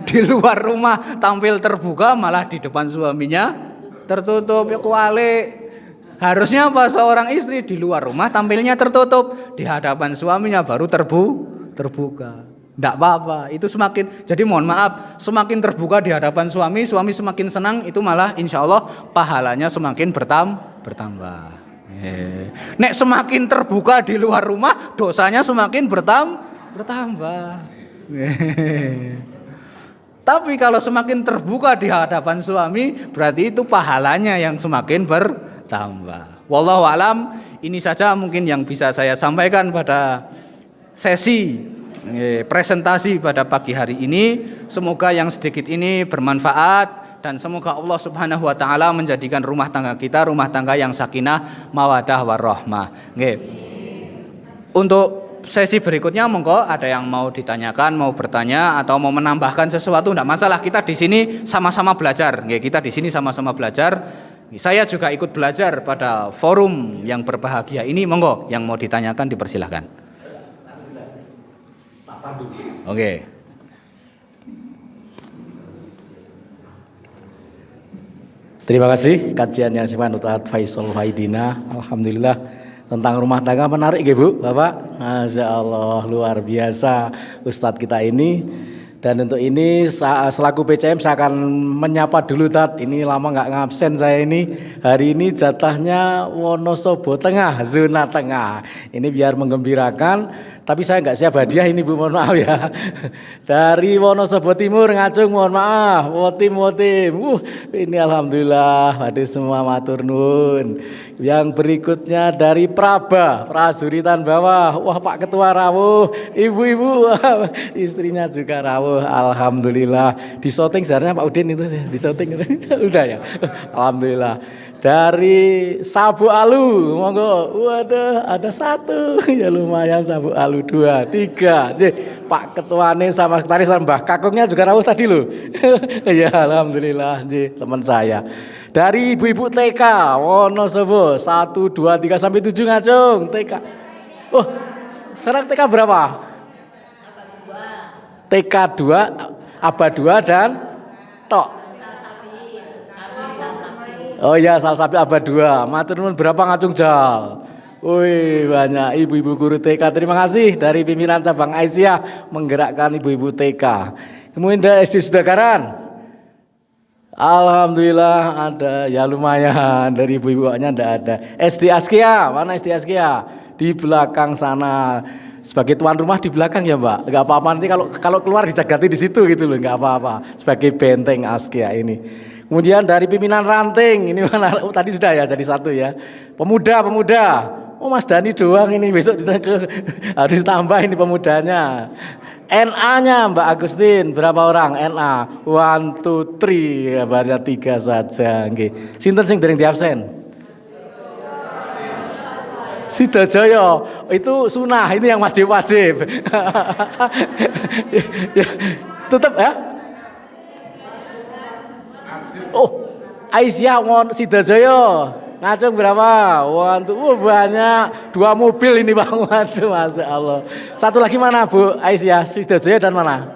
Di luar rumah tampil terbuka malah di depan suaminya tertutup, ya kualik. Harusnya apa, seorang istri di luar rumah tampilnya tertutup, di hadapan suaminya baru terbuka. Tidak apa-apa, itu semakin, jadi mohon maaf, semakin terbuka di hadapan suami semakin senang, itu malah insya Allah pahalanya semakin bertambah. Nek semakin terbuka di luar rumah, dosanya semakin bertambah. Tapi kalau semakin terbuka di hadapan suami, berarti itu pahalanya yang semakin bertambah. Wallahu alam, ini saja mungkin yang bisa saya sampaikan pada sesi presentasi pada pagi hari ini. Semoga yang sedikit ini bermanfaat dan semoga Allah Subhanahu wa taala menjadikan rumah tangga kita rumah tangga yang sakinah, mawadah warahmah. Nggih. Untuk sesi berikutnya monggo ada yang mau ditanyakan, mau bertanya atau mau menambahkan sesuatu, tidak masalah. Kita di sini sama-sama belajar. Nggih, kita di sini sama-sama belajar. Saya juga ikut belajar pada forum yang berbahagia ini. Monggo yang mau ditanyakan dipersilahkan. Oke. Terima kasih kajian yang sifatnya Ustaz Faisal Faidina. Alhamdulillah tentang rumah tangga menarik ya Bu, Bapak. Masya Allah luar biasa Ustadz kita ini. Dan untuk ini selaku PCM saya akan menyapa dulu Tat. Ini lama nggak ngabsen saya ini. Hari ini jatahnya Wonosobo Tengah, zona tengah. Ini biar menggembirakan. Tapi saya nggak siap hadiah ini Bu, mohon maaf ya. Dari Wonosobo Timur Ngacung, mohon maaf. Wotim. Ini alhamdulillah hadir semua matur nuwun. Yang berikutnya dari Praba, Prajuritan Bawah. Wah Pak Ketua rawuh, ibu-ibu istrinya juga rawuh. Alhamdulillah. Di syuting sebenarnya Pak Udin itu di syuting. Udah ya. Alhamdulillah. Dari Sabu Alu, monggo. Waduh, ada satu. Ya lumayan Sabu Alu 2, 3. Pak Ketuane sama sekretaris Mbah Kakungnya juga rawuh tadi loh. Ya alhamdulillah, teman saya. Dari ibu-ibu TK Wonosobo 1, 2, 3 sampai 7 Ngacung TK. Oh, sekarang TK berapa? TK 2, Aba 2 dan Tok. Oh ya, Salsabil Aba 2. Matur nuwun berapa Ngacung Jal? Wih, banyak ibu-ibu guru TK. Terima kasih dari pimpinan cabang Aisyah menggerakkan ibu-ibu TK. Kemudian dari SD Sudagaran. Alhamdulillah ada, ya lumayan. Dari ibu-ibunya ada. SD Askia, mana SD Askia? Di belakang sana. Sebagai tuan rumah di belakang ya Mbak. Enggak apa-apa nanti kalau keluar dijagati di situ gitu loh, enggak apa-apa. Sebagai benteng Askia ini. Kemudian dari pimpinan ranting, ini mana? Oh, tadi sudah ya, jadi satu ya. Pemuda. Oh Mas Dani doang ini, besok harus tambah ini pemudanya. NA-nya Mbak Agustin, berapa orang NA? 1, 2, 3, kabarnya 3 saja. Nggih. Sinten sing dereng diabsen? Sidojoyo, itu sunah, ini yang wajib-wajib. Ya, tutup ya. Oh, Aisyah Sidojoyo, Ngacung berapa? Banyak, 2 mobil ini Bang. Waduh, Masya Allah. Satu lagi mana Bu Aisyah Sidojoyo dan mana?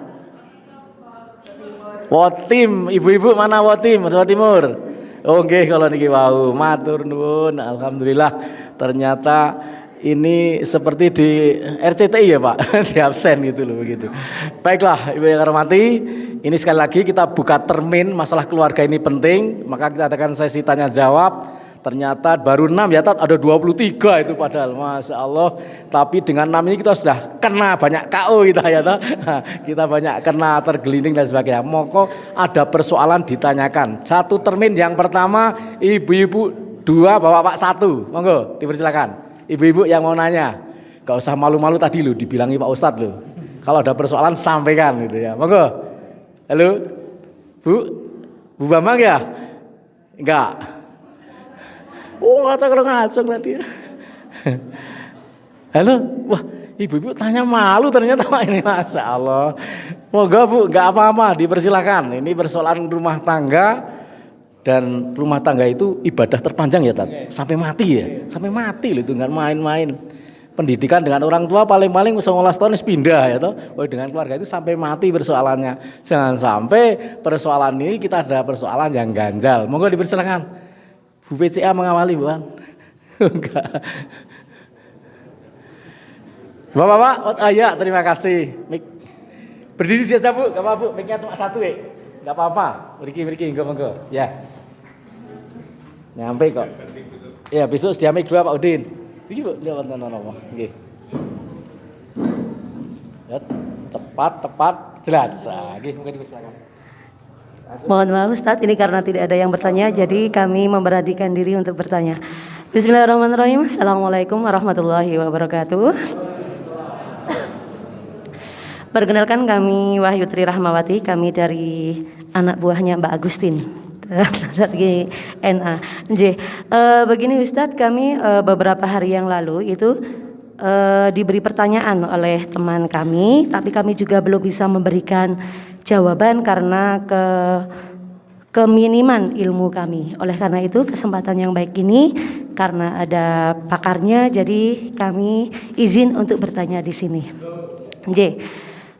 Wotim, ibu-ibu mana Wotim? Jawa Timur. Oke, kalau niki wau, matur nuwun. Alhamdulillah, ternyata ini seperti di RCTI ya Pak, di absen gitu loh begitu. Baiklah Ibu yang hormati, ini sekali lagi kita buka termin masalah keluarga ini penting, maka kita adakan sesi tanya jawab. Ternyata baru 6 ya Tat, ada 23 itu padahal, Masya Allah. Tapi dengan 6 ini kita sudah kena banyak KO kita ya Tat. Kita banyak kena tergelinding dan sebagainya. Moko ada persoalan ditanyakan. Satu termin yang pertama, ibu-ibu 2, bapak-bapak 1. Monggo dipersilakan. Ibu-ibu yang mau nanya, gak usah malu-malu tadi loh, dibilangi Pak Ustadz loh. Kalau ada persoalan sampaikan gitu ya. Monggo. Halo, Bu Bambang ya? Enggak. Oh, kata kurang Ngacung tadi. Halo, wah Ibu-ibu tanya malu ternyata ini, Masya Allah. Moga Bu, nggak apa-apa, dipersilakan. Ini persoalan rumah tangga, dan rumah tangga itu ibadah terpanjang ya Tat, sampai mati ya, sampai mati loh itu, nggak main-main. Pendidikan dengan orang tua paling-paling 19 tahun harus pindah ya toh. Oh, dengan keluarga itu sampai mati persoalannya. Jangan sampai persoalan ini kita ada persoalan yang ganjal. Monggo dipersilakan. Bu PCA mengawali, Bu. Enggak. Bapak-bapak, ya terima kasih. Berdiri saja Bu, enggak apa-apa Bu, mic-nya cuma satu ya. Enggak apa-apa. Mriki monggo. Ya. Nyampe kok. Ya, besok sedia mic 2 Pak Udin. Iki Bu, nggih. Ya, cepat, tepat, jelas. Nggih, mungkin dipersilakan. Mohon maaf Ustadz, ini karena tidak ada yang bertanya, jadi kami memberanikan diri untuk bertanya. Bismillahirrahmanirrahim. Assalamualaikum warahmatullahi wabarakatuh. Perkenalkan, kami Wahyu Tri Rahmawati, kami dari anak buahnya Mbak Agustin dari NA. Begini Ustadz, kami beberapa hari yang lalu itu diberi pertanyaan oleh teman kami, tapi kami juga belum bisa memberikan jawaban karena keminiman ilmu kami. Oleh karena itu, kesempatan yang baik ini karena ada pakarnya, jadi kami izin untuk bertanya di sini.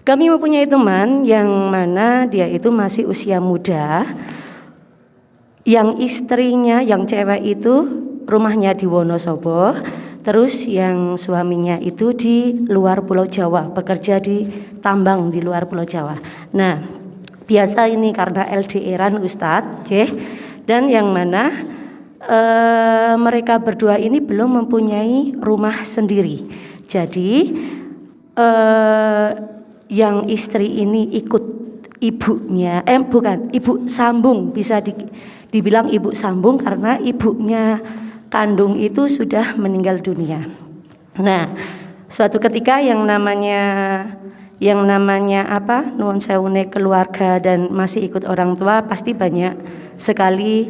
Kami mempunyai teman yang mana dia itu masih usia muda, yang istrinya yang cewek itu rumahnya di Wonosobo, terus yang suaminya itu di luar Pulau Jawa, bekerja di tambang di luar Pulau Jawa. Nah, biasa ini karena LDR-an Ustadz, dan yang mana mereka berdua ini belum mempunyai rumah sendiri. Jadi yang istri ini ikut ibunya, ibu sambung, bisa dibilang ibu sambung karena ibunya kandung itu sudah meninggal dunia. Nah, suatu ketika yang namanya apa, nuwun sewune keluarga dan masih ikut orang tua pasti banyak sekali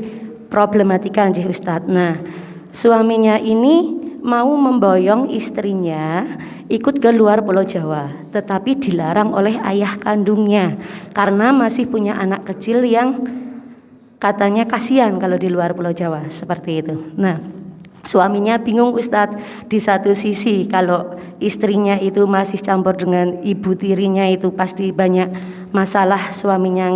problematika nggih Ustadz. Nah, suaminya ini mau memboyong istrinya ikut ke luar Pulau Jawa, tetapi dilarang oleh ayah kandungnya karena masih punya anak kecil yang katanya kasihan kalau di luar Pulau Jawa, seperti itu. Nah, suaminya bingung Ustadz, di satu sisi kalau istrinya itu masih campur dengan ibu tirinya itu pasti banyak masalah, suaminya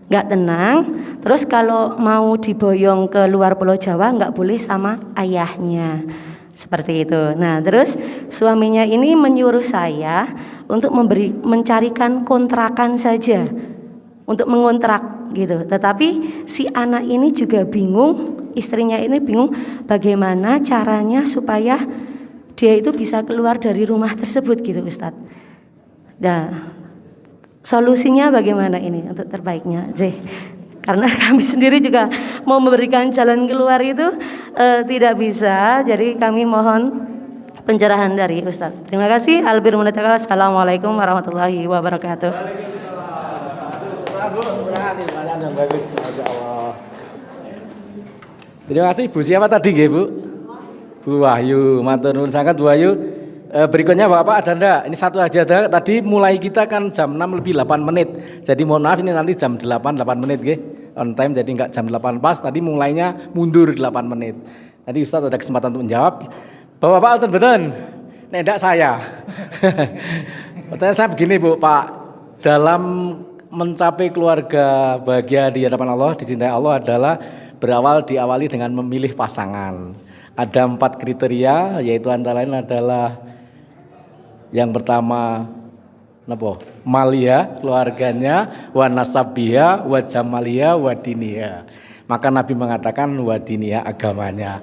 nggak tenang. Terus kalau mau diboyong ke luar Pulau Jawa nggak boleh sama ayahnya, seperti itu. Nah, terus suaminya ini menyuruh saya untuk mencarikan kontrakan saja, untuk mengontrak gitu. Tetapi si anak ini juga bingung, istrinya ini bingung bagaimana caranya supaya dia itu bisa keluar dari rumah tersebut gitu Ustadz. Nah, solusinya bagaimana ini untuk terbaiknya? Karena kami sendiri juga mau memberikan jalan keluar itu tidak bisa, jadi kami mohon pencerahan dari Ustadz. Terima kasih. Assalamualaikum warahmatullahi wabarakatuh. Terima kasih. Bu siapa tadi nggih, Bu? Bu Wahyu. Matur nuwun sangat Bu Wahyu. Berikutnya Bapak ada enggak? Ini satu aja ada. Tadi mulai kita kan jam 6 lebih 8 menit. Jadi mohon maaf ini nanti jam 8 menit nggih. On time, jadi enggak jam 8 pas. Tadi mulainya mundur 8 menit. Nanti Ustaz ada kesempatan untuk menjawab. Bapak-bapak betul-betul. Nek enggak saya. Pertanyaan saya begini Bu, Pak. Dalam mencapai keluarga bahagia di hadapan Allah, dicintai Allah adalah diawali dengan memilih pasangan. Ada 4 kriteria, yaitu antara lain adalah yang pertama malia, keluarganya, wa nasabiha, wa jamaliha, wa diniha. Maka Nabi mengatakan wa diniha, agamanya.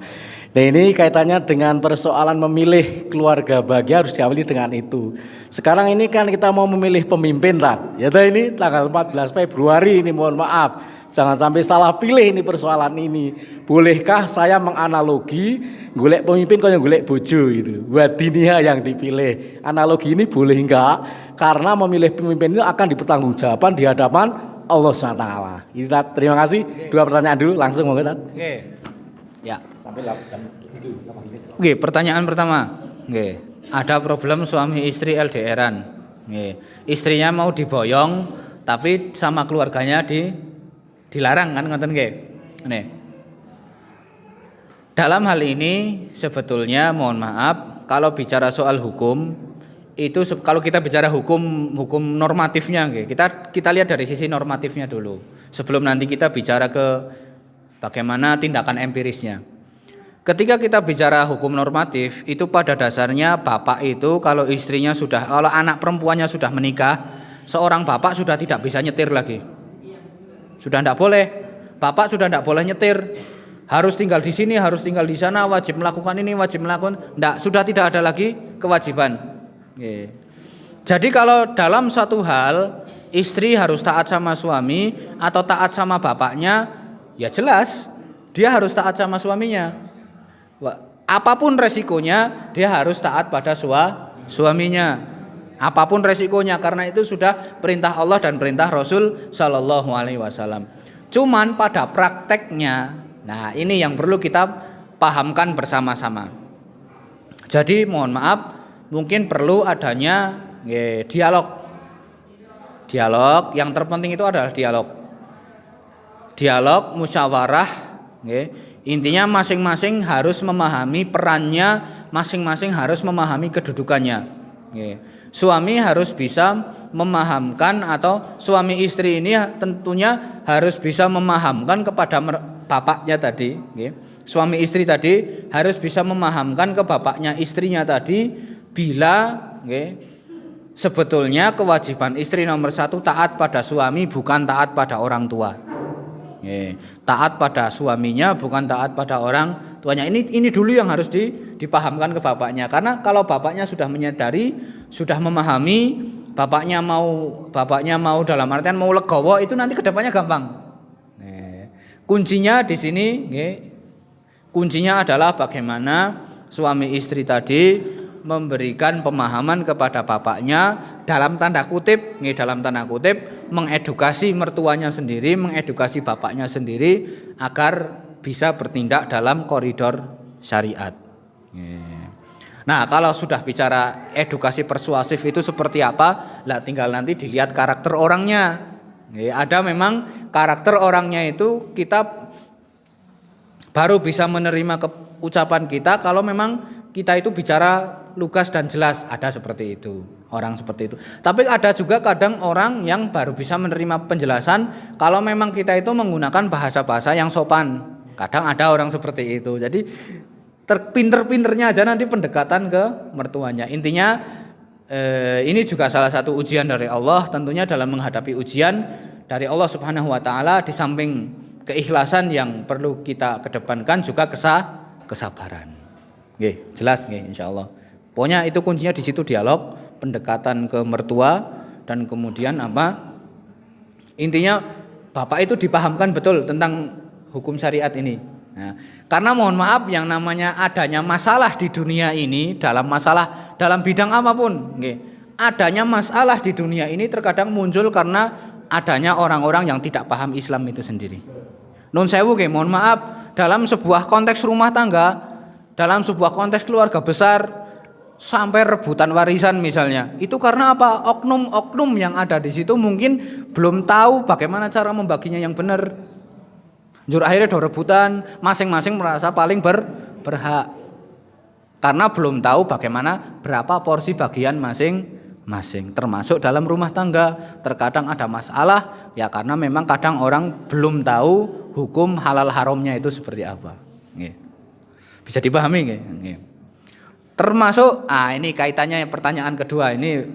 Nah, ini kaitannya dengan persoalan memilih keluarga bahagia harus diawali dengan itu. Sekarang ini kan kita mau memilih pemimpin ya ini tanggal 14 Februari ini, mohon maaf. Jangan sampai salah pilih ini persoalan ini. Bolehkah saya menganalogi golek pemimpin kok yang golek bojo itu? Wadiniha yang dipilih. Analogi ini boleh enggak? Karena memilih pemimpin itu akan dipertanggungjawabkan di hadapan Allah SWT. Terima kasih. 2 pertanyaan dulu langsung monggo. Oke. Ya. Sampai jam 8 menit. Oke, pertanyaan pertama. Oke. ada problem suami istri LDRan. Nggih. Istrinya mau diboyong tapi sama keluarganya dilarang kan ngoten nggih. Nih. Dalam hal ini sebetulnya mohon maaf kalau bicara soal hukum itu kalau kita bicara hukum normatifnya nggih. Kita lihat dari sisi normatifnya dulu. Sebelum nanti kita bicara ke bagaimana tindakan empirisnya. Ketika kita bicara hukum normatif, itu pada dasarnya bapak itu kalau anak perempuannya sudah menikah, seorang bapak sudah tidak bisa nyetir lagi. Sudah tidak boleh. Bapak sudah tidak boleh nyetir. Harus tinggal di sini, harus tinggal di sana, wajib melakukan ini, wajib melakukan. Sudah tidak ada lagi kewajiban. Jadi kalau dalam suatu hal istri harus taat sama suami atau taat sama bapaknya, ya jelas dia harus taat sama suaminya. Apapun resikonya dia harus taat pada suaminya. Apapun resikonya, karena itu sudah perintah Allah dan perintah Rasul Shallallahu Alaihi Wasallam. Cuman pada prakteknya, nah ini yang perlu kita pahamkan bersama-sama. Jadi mohon maaf, mungkin perlu adanya dialog. Dialog yang terpenting itu adalah dialog. Dialog, musyawarah. Intinya masing-masing harus memahami perannya, masing-masing harus memahami kedudukannya. Suami harus bisa memahamkan, atau suami istri ini tentunya harus bisa memahamkan kepada bapaknya tadi. Suami istri tadi harus bisa memahamkan ke bapaknya istrinya tadi bila sebetulnya kewajiban istri nomor satu taat pada suami, bukan taat pada orang tua. Taat pada suaminya, bukan taat pada orang tuanya. Ini dulu yang harus dipahamkan ke bapaknya. Karena kalau bapaknya sudah menyadari, sudah memahami, bapaknya mau dalam artian mau legowo, itu nanti kedepannya gampang. Kuncinya di sini, kuncinya adalah bagaimana suami istri tadi memberikan pemahaman kepada bapaknya dalam tanda kutip mengedukasi mertuanya sendiri, mengedukasi bapaknya sendiri agar bisa bertindak dalam koridor syariat. Nah, kalau sudah bicara edukasi persuasif itu seperti apa? Lah tinggal nanti dilihat karakter orangnya. Ada memang karakter orangnya itu kita baru bisa menerima ucapan kita kalau memang kita itu bicara lugas dan jelas, ada seperti itu, orang seperti itu. Tapi ada juga kadang orang yang baru bisa menerima penjelasan kalau memang kita itu menggunakan bahasa-bahasa yang sopan. Kadang ada orang seperti itu. Jadi terpinter-pinternya aja nanti pendekatan ke mertuanya. Intinya ini juga salah satu ujian dari Allah, tentunya dalam menghadapi ujian dari Allah Subhanahu wa taala, di samping keikhlasan yang perlu kita kedepankan juga kesabaran. Jelas insyaallah. Pokoknya itu kuncinya di situ, dialog, pendekatan ke mertua, dan kemudian apa? Intinya bapak itu dipahamkan betul tentang hukum syariat ini. Nah, karena mohon maaf, yang namanya adanya masalah di dunia ini, dalam bidang apapun, adanya masalah di dunia ini terkadang muncul karena adanya orang-orang yang tidak paham Islam itu sendiri. Nun sewu, mohon maaf, dalam sebuah konteks rumah tangga, dalam sebuah konteks keluarga besar, sampai rebutan warisan misalnya, itu karena apa? Oknum-oknum yang ada di situ mungkin belum tahu bagaimana cara membaginya yang benar. Akhirnya rebutan, masing-masing merasa paling berhak karena belum tahu bagaimana berapa porsi bagian masing-masing. Termasuk dalam rumah tangga, terkadang ada masalah ya karena memang kadang orang belum tahu hukum halal haramnya itu seperti apa. Bisa dipahami nggih? Termasuk ini kaitannya pertanyaan kedua ini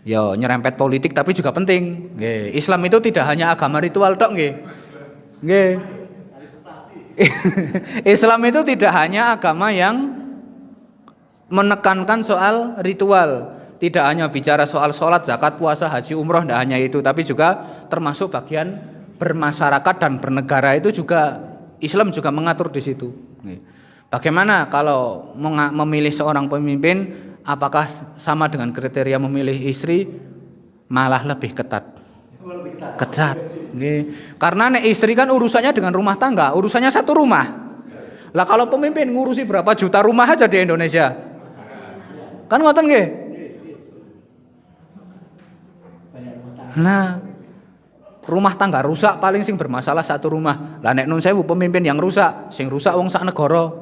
nyerempet politik tapi juga penting. Islam itu tidak hanya agama ritual tok nggih. Islam itu tidak hanya agama yang menekankan soal ritual, tidak hanya bicara soal sholat, zakat, puasa, haji, umroh, tidak hanya itu, tapi juga termasuk bagian bermasyarakat dan bernegara itu juga Islam juga mengatur di situ. Bagaimana kalau memilih seorang pemimpin, apakah sama dengan kriteria memilih istri? Malah lebih ketat. Karena istri kan urusannya dengan rumah tangga, urusannya satu rumah. Lah kalau pemimpin ngurusi berapa juta rumah aja di Indonesia, Kan ngoten nggih? Nah, rumah tangga rusak paling sing bermasalah satu rumah. Lah nek nun sewu pemimpin yang rusak, sing rusak wong sak negara.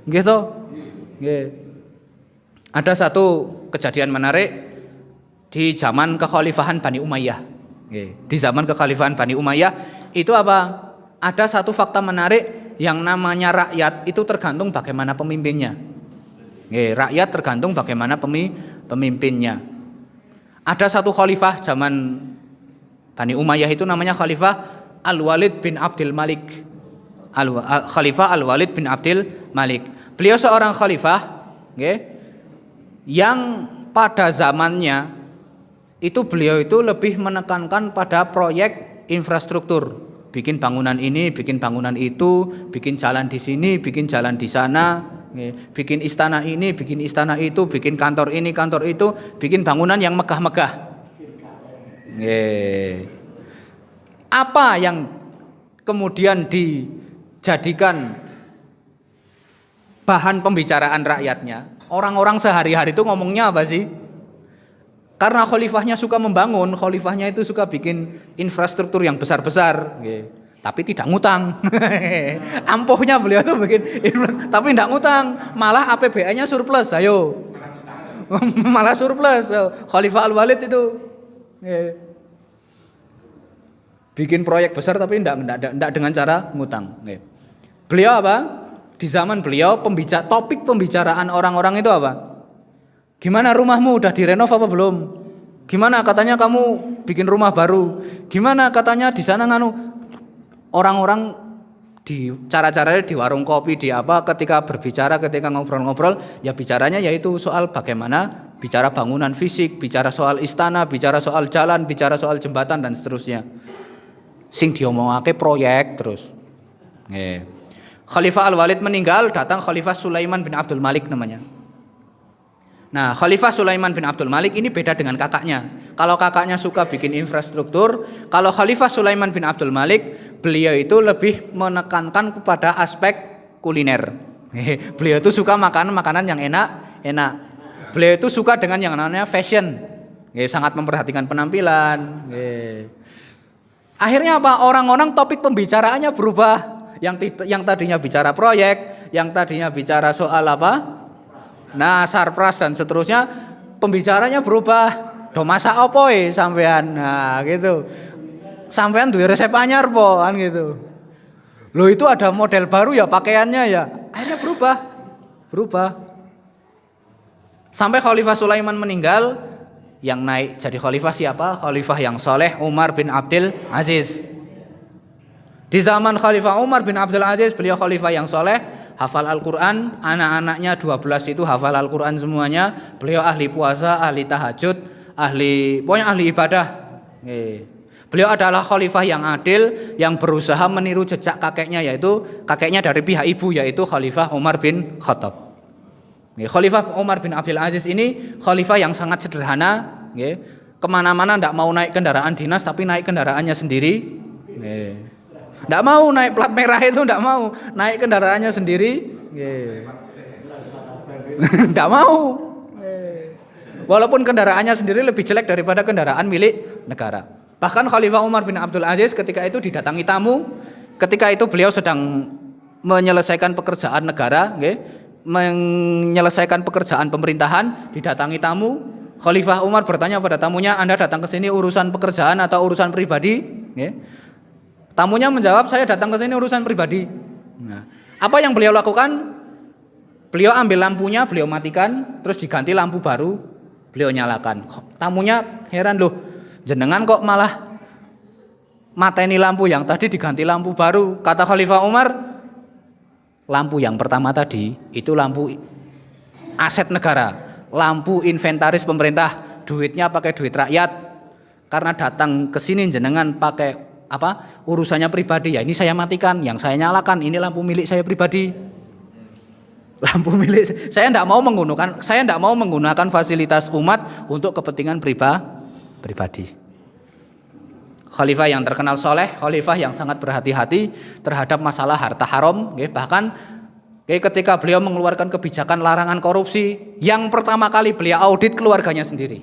Nggih to? Nggih. Ada satu kejadian menarik di zaman kekhalifahan Bani Umayyah. Nggih. Di zaman kekhalifahan Bani Umayyah itu apa? Ada satu fakta menarik yang namanya rakyat itu tergantung bagaimana pemimpinnya. Nggih, rakyat tergantung bagaimana pemimpinnya. Ada satu khalifah zaman Bani Umayyah itu namanya Khalifah Al-Walid bin Abdul Malik. Khalifah Al-Walid bin Abdul Malik. Beliau seorang khalifah, okay, yang pada zamannya itu beliau itu lebih menekankan pada proyek infrastruktur. Bikin bangunan ini, bikin bangunan itu, bikin jalan di sini, bikin jalan di sana, okay, bikin istana ini, bikin istana itu, bikin kantor ini, kantor itu, bikin bangunan yang megah-megah. Apa yang kemudian dijadikan bahan pembicaraan rakyatnya? Orang-orang sehari-hari itu ngomongnya apa sih? Karena khalifahnya suka membangun, khalifahnya itu suka bikin infrastruktur yang besar-besar, tapi tidak ngutang. Ampuhnya beliau tuh bikin tapi tidak ngutang, malah APBN-nya surplus. Ayo, malah surplus. Khalifah Al-Walid itu bikin proyek besar tapi tidak dengan cara ngutang. Beliau apa? Di zaman beliau topik pembicaraan orang-orang itu apa? Gimana rumahmu udah direnov apa belum? Gimana katanya kamu bikin rumah baru? Gimana katanya di sana orang-orang di cara-caranya di warung kopi di apa ketika berbicara ketika ngobrol-ngobrol ya bicaranya yaitu soal bagaimana bicara bangunan fisik, bicara soal istana, bicara soal jalan, bicara soal jembatan dan seterusnya. Sing diomongake proyek terus. Khalifah Al-Walid meninggal, datang Khalifah Sulaiman bin Abdul Malik namanya. Nah, Khalifah Sulaiman bin Abdul Malik ini beda dengan kakaknya. Kalau kakaknya suka bikin infrastruktur, kalau Khalifah Sulaiman bin Abdul Malik, beliau itu lebih menekankan kepada aspek kuliner. Beliau itu suka makanan yang enak. Beliau itu suka dengan yang namanya fashion. Sangat memperhatikan penampilan. Akhirnya apa? Orang-orang topik pembicaraannya berubah. Yang tadinya bicara proyek, yang tadinya bicara soal apa? Nah, sarpras dan seterusnya, pembicaranya berubah. Do masak opo sampean? Nah, gitu. Sampean duwe resep anyar po kan gitu. Loh itu ada model baru ya pakaiannya ya. Akhirnya berubah. Sampai Khalifah Sulaiman meninggal, yang naik jadi khalifah siapa? Khalifah yang soleh Umar bin Abdul Aziz. Di zaman Khalifah Umar bin Abdul Aziz, beliau khalifah yang soleh, hafal Al-Quran, anak-anaknya 12 itu hafal Al-Quran semuanya. Beliau ahli puasa, ahli tahajud, pokoknya ahli ibadah. Beliau adalah khalifah yang adil, yang berusaha meniru jejak kakeknya, yaitu kakeknya dari pihak ibu, yaitu Khalifah Umar bin Khattab. Khalifah Umar bin Abdul Aziz ini khalifah yang sangat sederhana, kemana-mana tidak mau naik kendaraan dinas, tapi naik kendaraannya sendiri. Tidak mau naik plat merah itu, tidak mau naik kendaraannya sendiri. Tidak mau. Walaupun kendaraannya sendiri lebih jelek daripada kendaraan milik negara. Bahkan Khalifah Umar bin Abdul Aziz ketika itu didatangi tamu. Ketika itu beliau sedang menyelesaikan pekerjaan negara, menyelesaikan pekerjaan pemerintahan, didatangi tamu. Khalifah Umar bertanya pada tamunya, Anda datang ke sini urusan pekerjaan atau urusan pribadi? Tamunya menjawab, saya datang ke sini urusan pribadi. Nah, apa yang beliau lakukan? Beliau ambil lampunya, beliau matikan, terus diganti lampu baru, beliau nyalakan. Tamunya heran, loh, jenengan kok malah mateni lampu yang tadi diganti lampu baru? Kata Khalifah Umar, lampu yang pertama tadi itu lampu aset negara, lampu inventaris pemerintah, duitnya pakai duit rakyat. Karena datang ke sini jenengan pakai urusannya pribadi, ya ini saya matikan, yang saya nyalakan ini lampu milik saya pribadi. Lampu milik saya tidak mau menggunakan fasilitas umat untuk kepentingan pribadi. Khalifah yang terkenal soleh, khalifah yang sangat berhati-hati terhadap masalah harta haram, bahkan Ketika beliau mengeluarkan kebijakan larangan korupsi, yang pertama kali beliau audit keluarganya sendiri.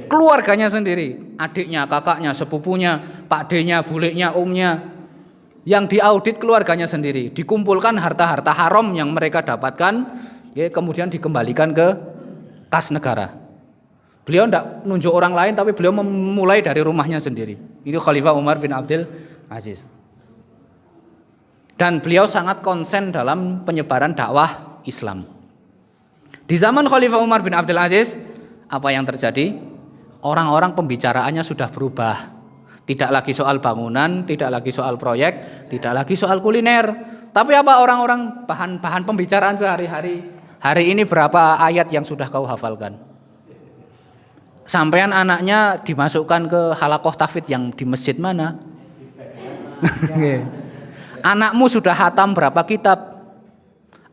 Keluarganya sendiri, adiknya, kakaknya, sepupunya, pak D-nya, buleknya, omnya, yang diaudit keluarganya sendiri. Dikumpulkan harta-harta haram yang mereka dapatkan, kemudian dikembalikan ke kas negara. Beliau tidak nunjuk orang lain, tapi beliau memulai dari rumahnya sendiri. Itu Khalifah Umar bin Abdul Aziz. Dan beliau sangat konsen dalam penyebaran dakwah Islam. Di zaman Khalifah Umar bin Abdul Aziz, apa yang terjadi? Orang-orang pembicaraannya sudah berubah. Tidak lagi soal bangunan, tidak lagi soal proyek, tidak lagi soal kuliner. Tapi apa orang-orang bahan pembicaraan sehari-hari? Hari ini berapa ayat yang sudah kau hafalkan? Sampean anaknya dimasukkan ke halakoh tahfidz yang di masjid mana? Anakmu sudah hatam berapa kitab?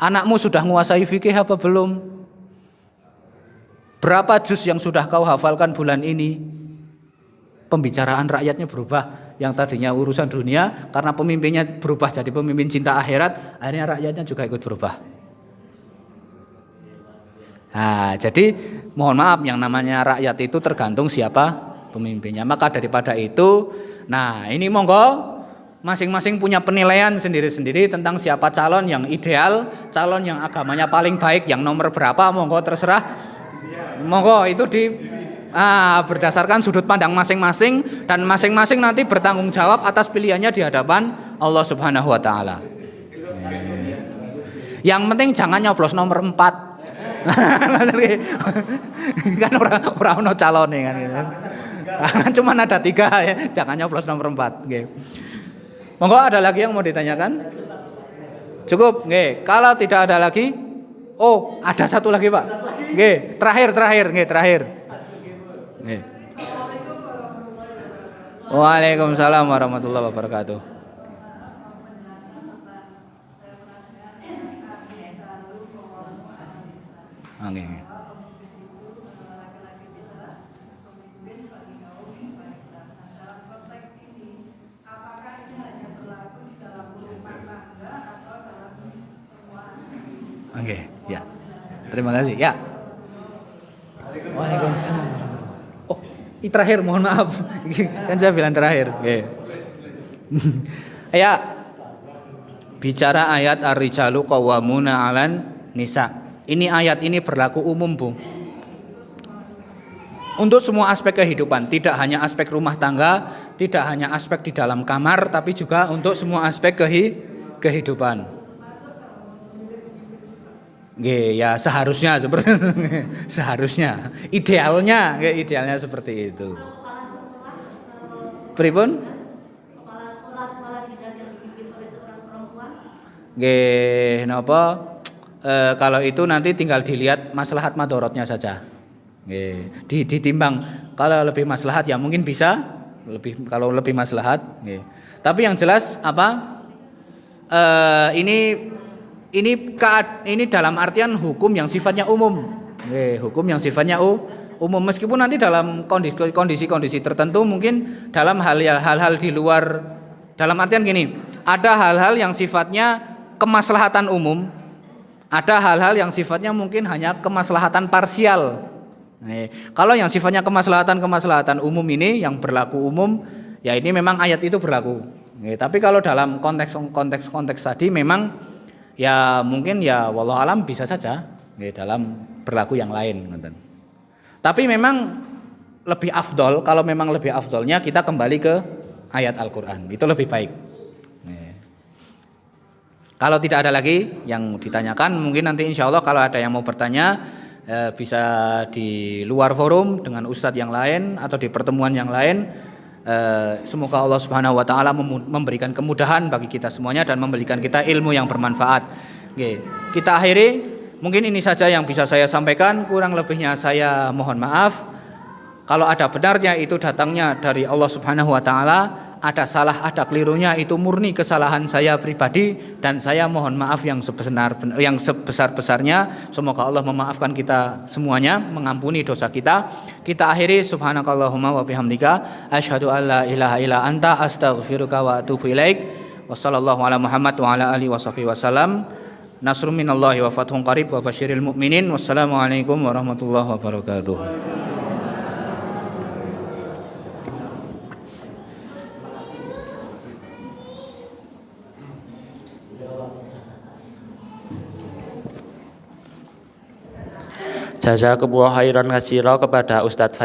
Anakmu sudah menguasai fikih apa belum? Berapa juz yang sudah kau hafalkan bulan ini? Pembicaraan rakyatnya berubah. Yang tadinya urusan dunia, karena pemimpinnya berubah jadi pemimpin cinta akhirat, akhirnya rakyatnya juga ikut berubah. Nah, jadi mohon maaf, yang namanya rakyat itu tergantung siapa pemimpinnya. Maka daripada itu, nah ini monggo masing-masing punya penilaian sendiri-sendiri tentang siapa calon yang ideal, calon yang agamanya paling baik, yang nomor berapa, monggo terserah. Monggo itu berdasarkan sudut pandang masing-masing, dan masing-masing nanti bertanggung jawab atas pilihannya di hadapan Allah Subhanahu wa taala. Yang penting jangan nyoblos nomor 4. Kan ora ono calone kan gitu. Cuman ada 3 ya, jangan nyoblos nomor 4 nggih. Monggo ada lagi yang mau ditanyakan? Cukup nggih. Kalau tidak ada lagi, oh, ada satu lagi, Pak. Nggih, terakhir. Nggih. Waalaikumsalam warahmatullahi wabarakatuh. Oke. Oke, ya. Terima kasih. Ya. Waalaikumsalam. Oh, ini terakhir, mohon maaf. Kan saya bilang terakhir. Oke. Ya. Bicara ayat ar-rijalu qawwamuna 'alan nisa. Ini ayat ini berlaku umum, Bu. Untuk semua aspek kehidupan, tidak hanya aspek rumah tangga, tidak hanya aspek di dalam kamar, tapi juga untuk semua aspek kehidupan. Ya seharusnya seperti seharusnya, idealnya seperti itu. Pripun? Napa? Kalau itu nanti tinggal dilihat maslahat madorotnya saja. Ditimbang. Kalau lebih maslahat ya mungkin bisa lebih, kalau lebih maslahat. Tapi yang jelas apa? Ini dalam artian hukum yang sifatnya umum. Hukum yang sifatnya umum, meskipun nanti dalam kondisi-kondisi tertentu mungkin dalam hal-hal di luar, dalam artian gini, ada hal-hal yang sifatnya kemaslahatan umum, ada hal-hal yang sifatnya mungkin hanya kemaslahatan parsial. Kalau yang sifatnya kemaslahatan umum ini yang berlaku umum, ya ini memang ayat itu berlaku. Tapi kalau dalam konteks tadi memang ya mungkin ya wallahu alam bisa saja dalam berlaku yang lain. Tapi memang lebih afdol, kalau memang lebih afdolnya kita kembali ke ayat Al-Quran, itu lebih baik. Kalau tidak ada lagi yang ditanyakan, mungkin nanti insya Allah kalau ada yang mau bertanya bisa di luar forum dengan ustadz yang lain atau di pertemuan yang lain. Semoga Allah Subhanahu wa taala memberikan kemudahan bagi kita semuanya dan memberikan kita ilmu yang bermanfaat. Kita akhiri, mungkin ini saja yang bisa saya sampaikan, kurang lebihnya saya mohon maaf. Kalau ada benarnya itu datangnya dari Allah Subhanahu wa taala, ada salah, ada kelirunya itu murni kesalahan saya pribadi dan saya mohon maaf yang sebesar-besarnya. Semoga Allah memaafkan kita semuanya, mengampuni dosa kita. Kita akhiri, subhanakallahumma wa bihamdika asyhadu an la ilaha illa anta astaghfiruka wa atubu ilaik. Wassallallahu ala Muhammad wa ala alihi washabihi wasallam. Nasrun minallahi wa fathun qarib wa basyiril mu'minin. Wassalamualaikum warahmatullahi wabarakatuh. Jazakumullah khairan katsira kepada Ustadz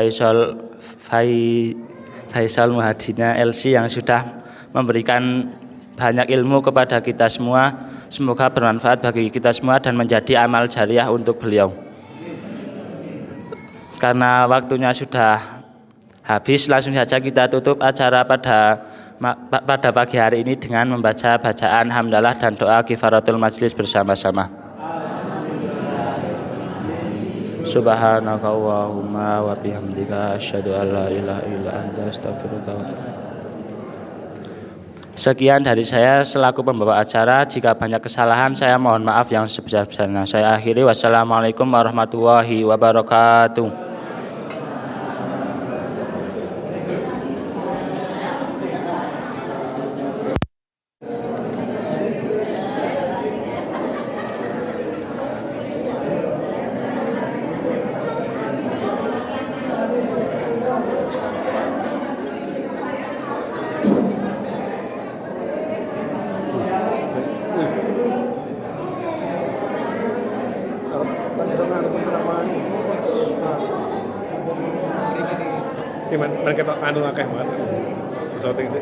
Faisal Muhadina LC yang sudah memberikan banyak ilmu kepada kita semua. Semoga bermanfaat bagi kita semua dan menjadi amal jariah untuk beliau. Karena waktunya sudah habis, langsung saja kita tutup acara pada pagi hari ini dengan membaca bacaan hamdalah dan doa kifaratul majlis bersama-sama. Subhanakallahumma wa bihamdika asyhadu an la ilaha illa anta astaghfiruka wa atubu ilaik. Sekian dari saya selaku pembawa acara. Jika banyak kesalahan saya mohon maaf yang sebesar-besarnya. Saya akhiri. Wassalamualaikum warahmatullahi wabarakatuh. Gimana kita anu akeh banget sesuatu sih.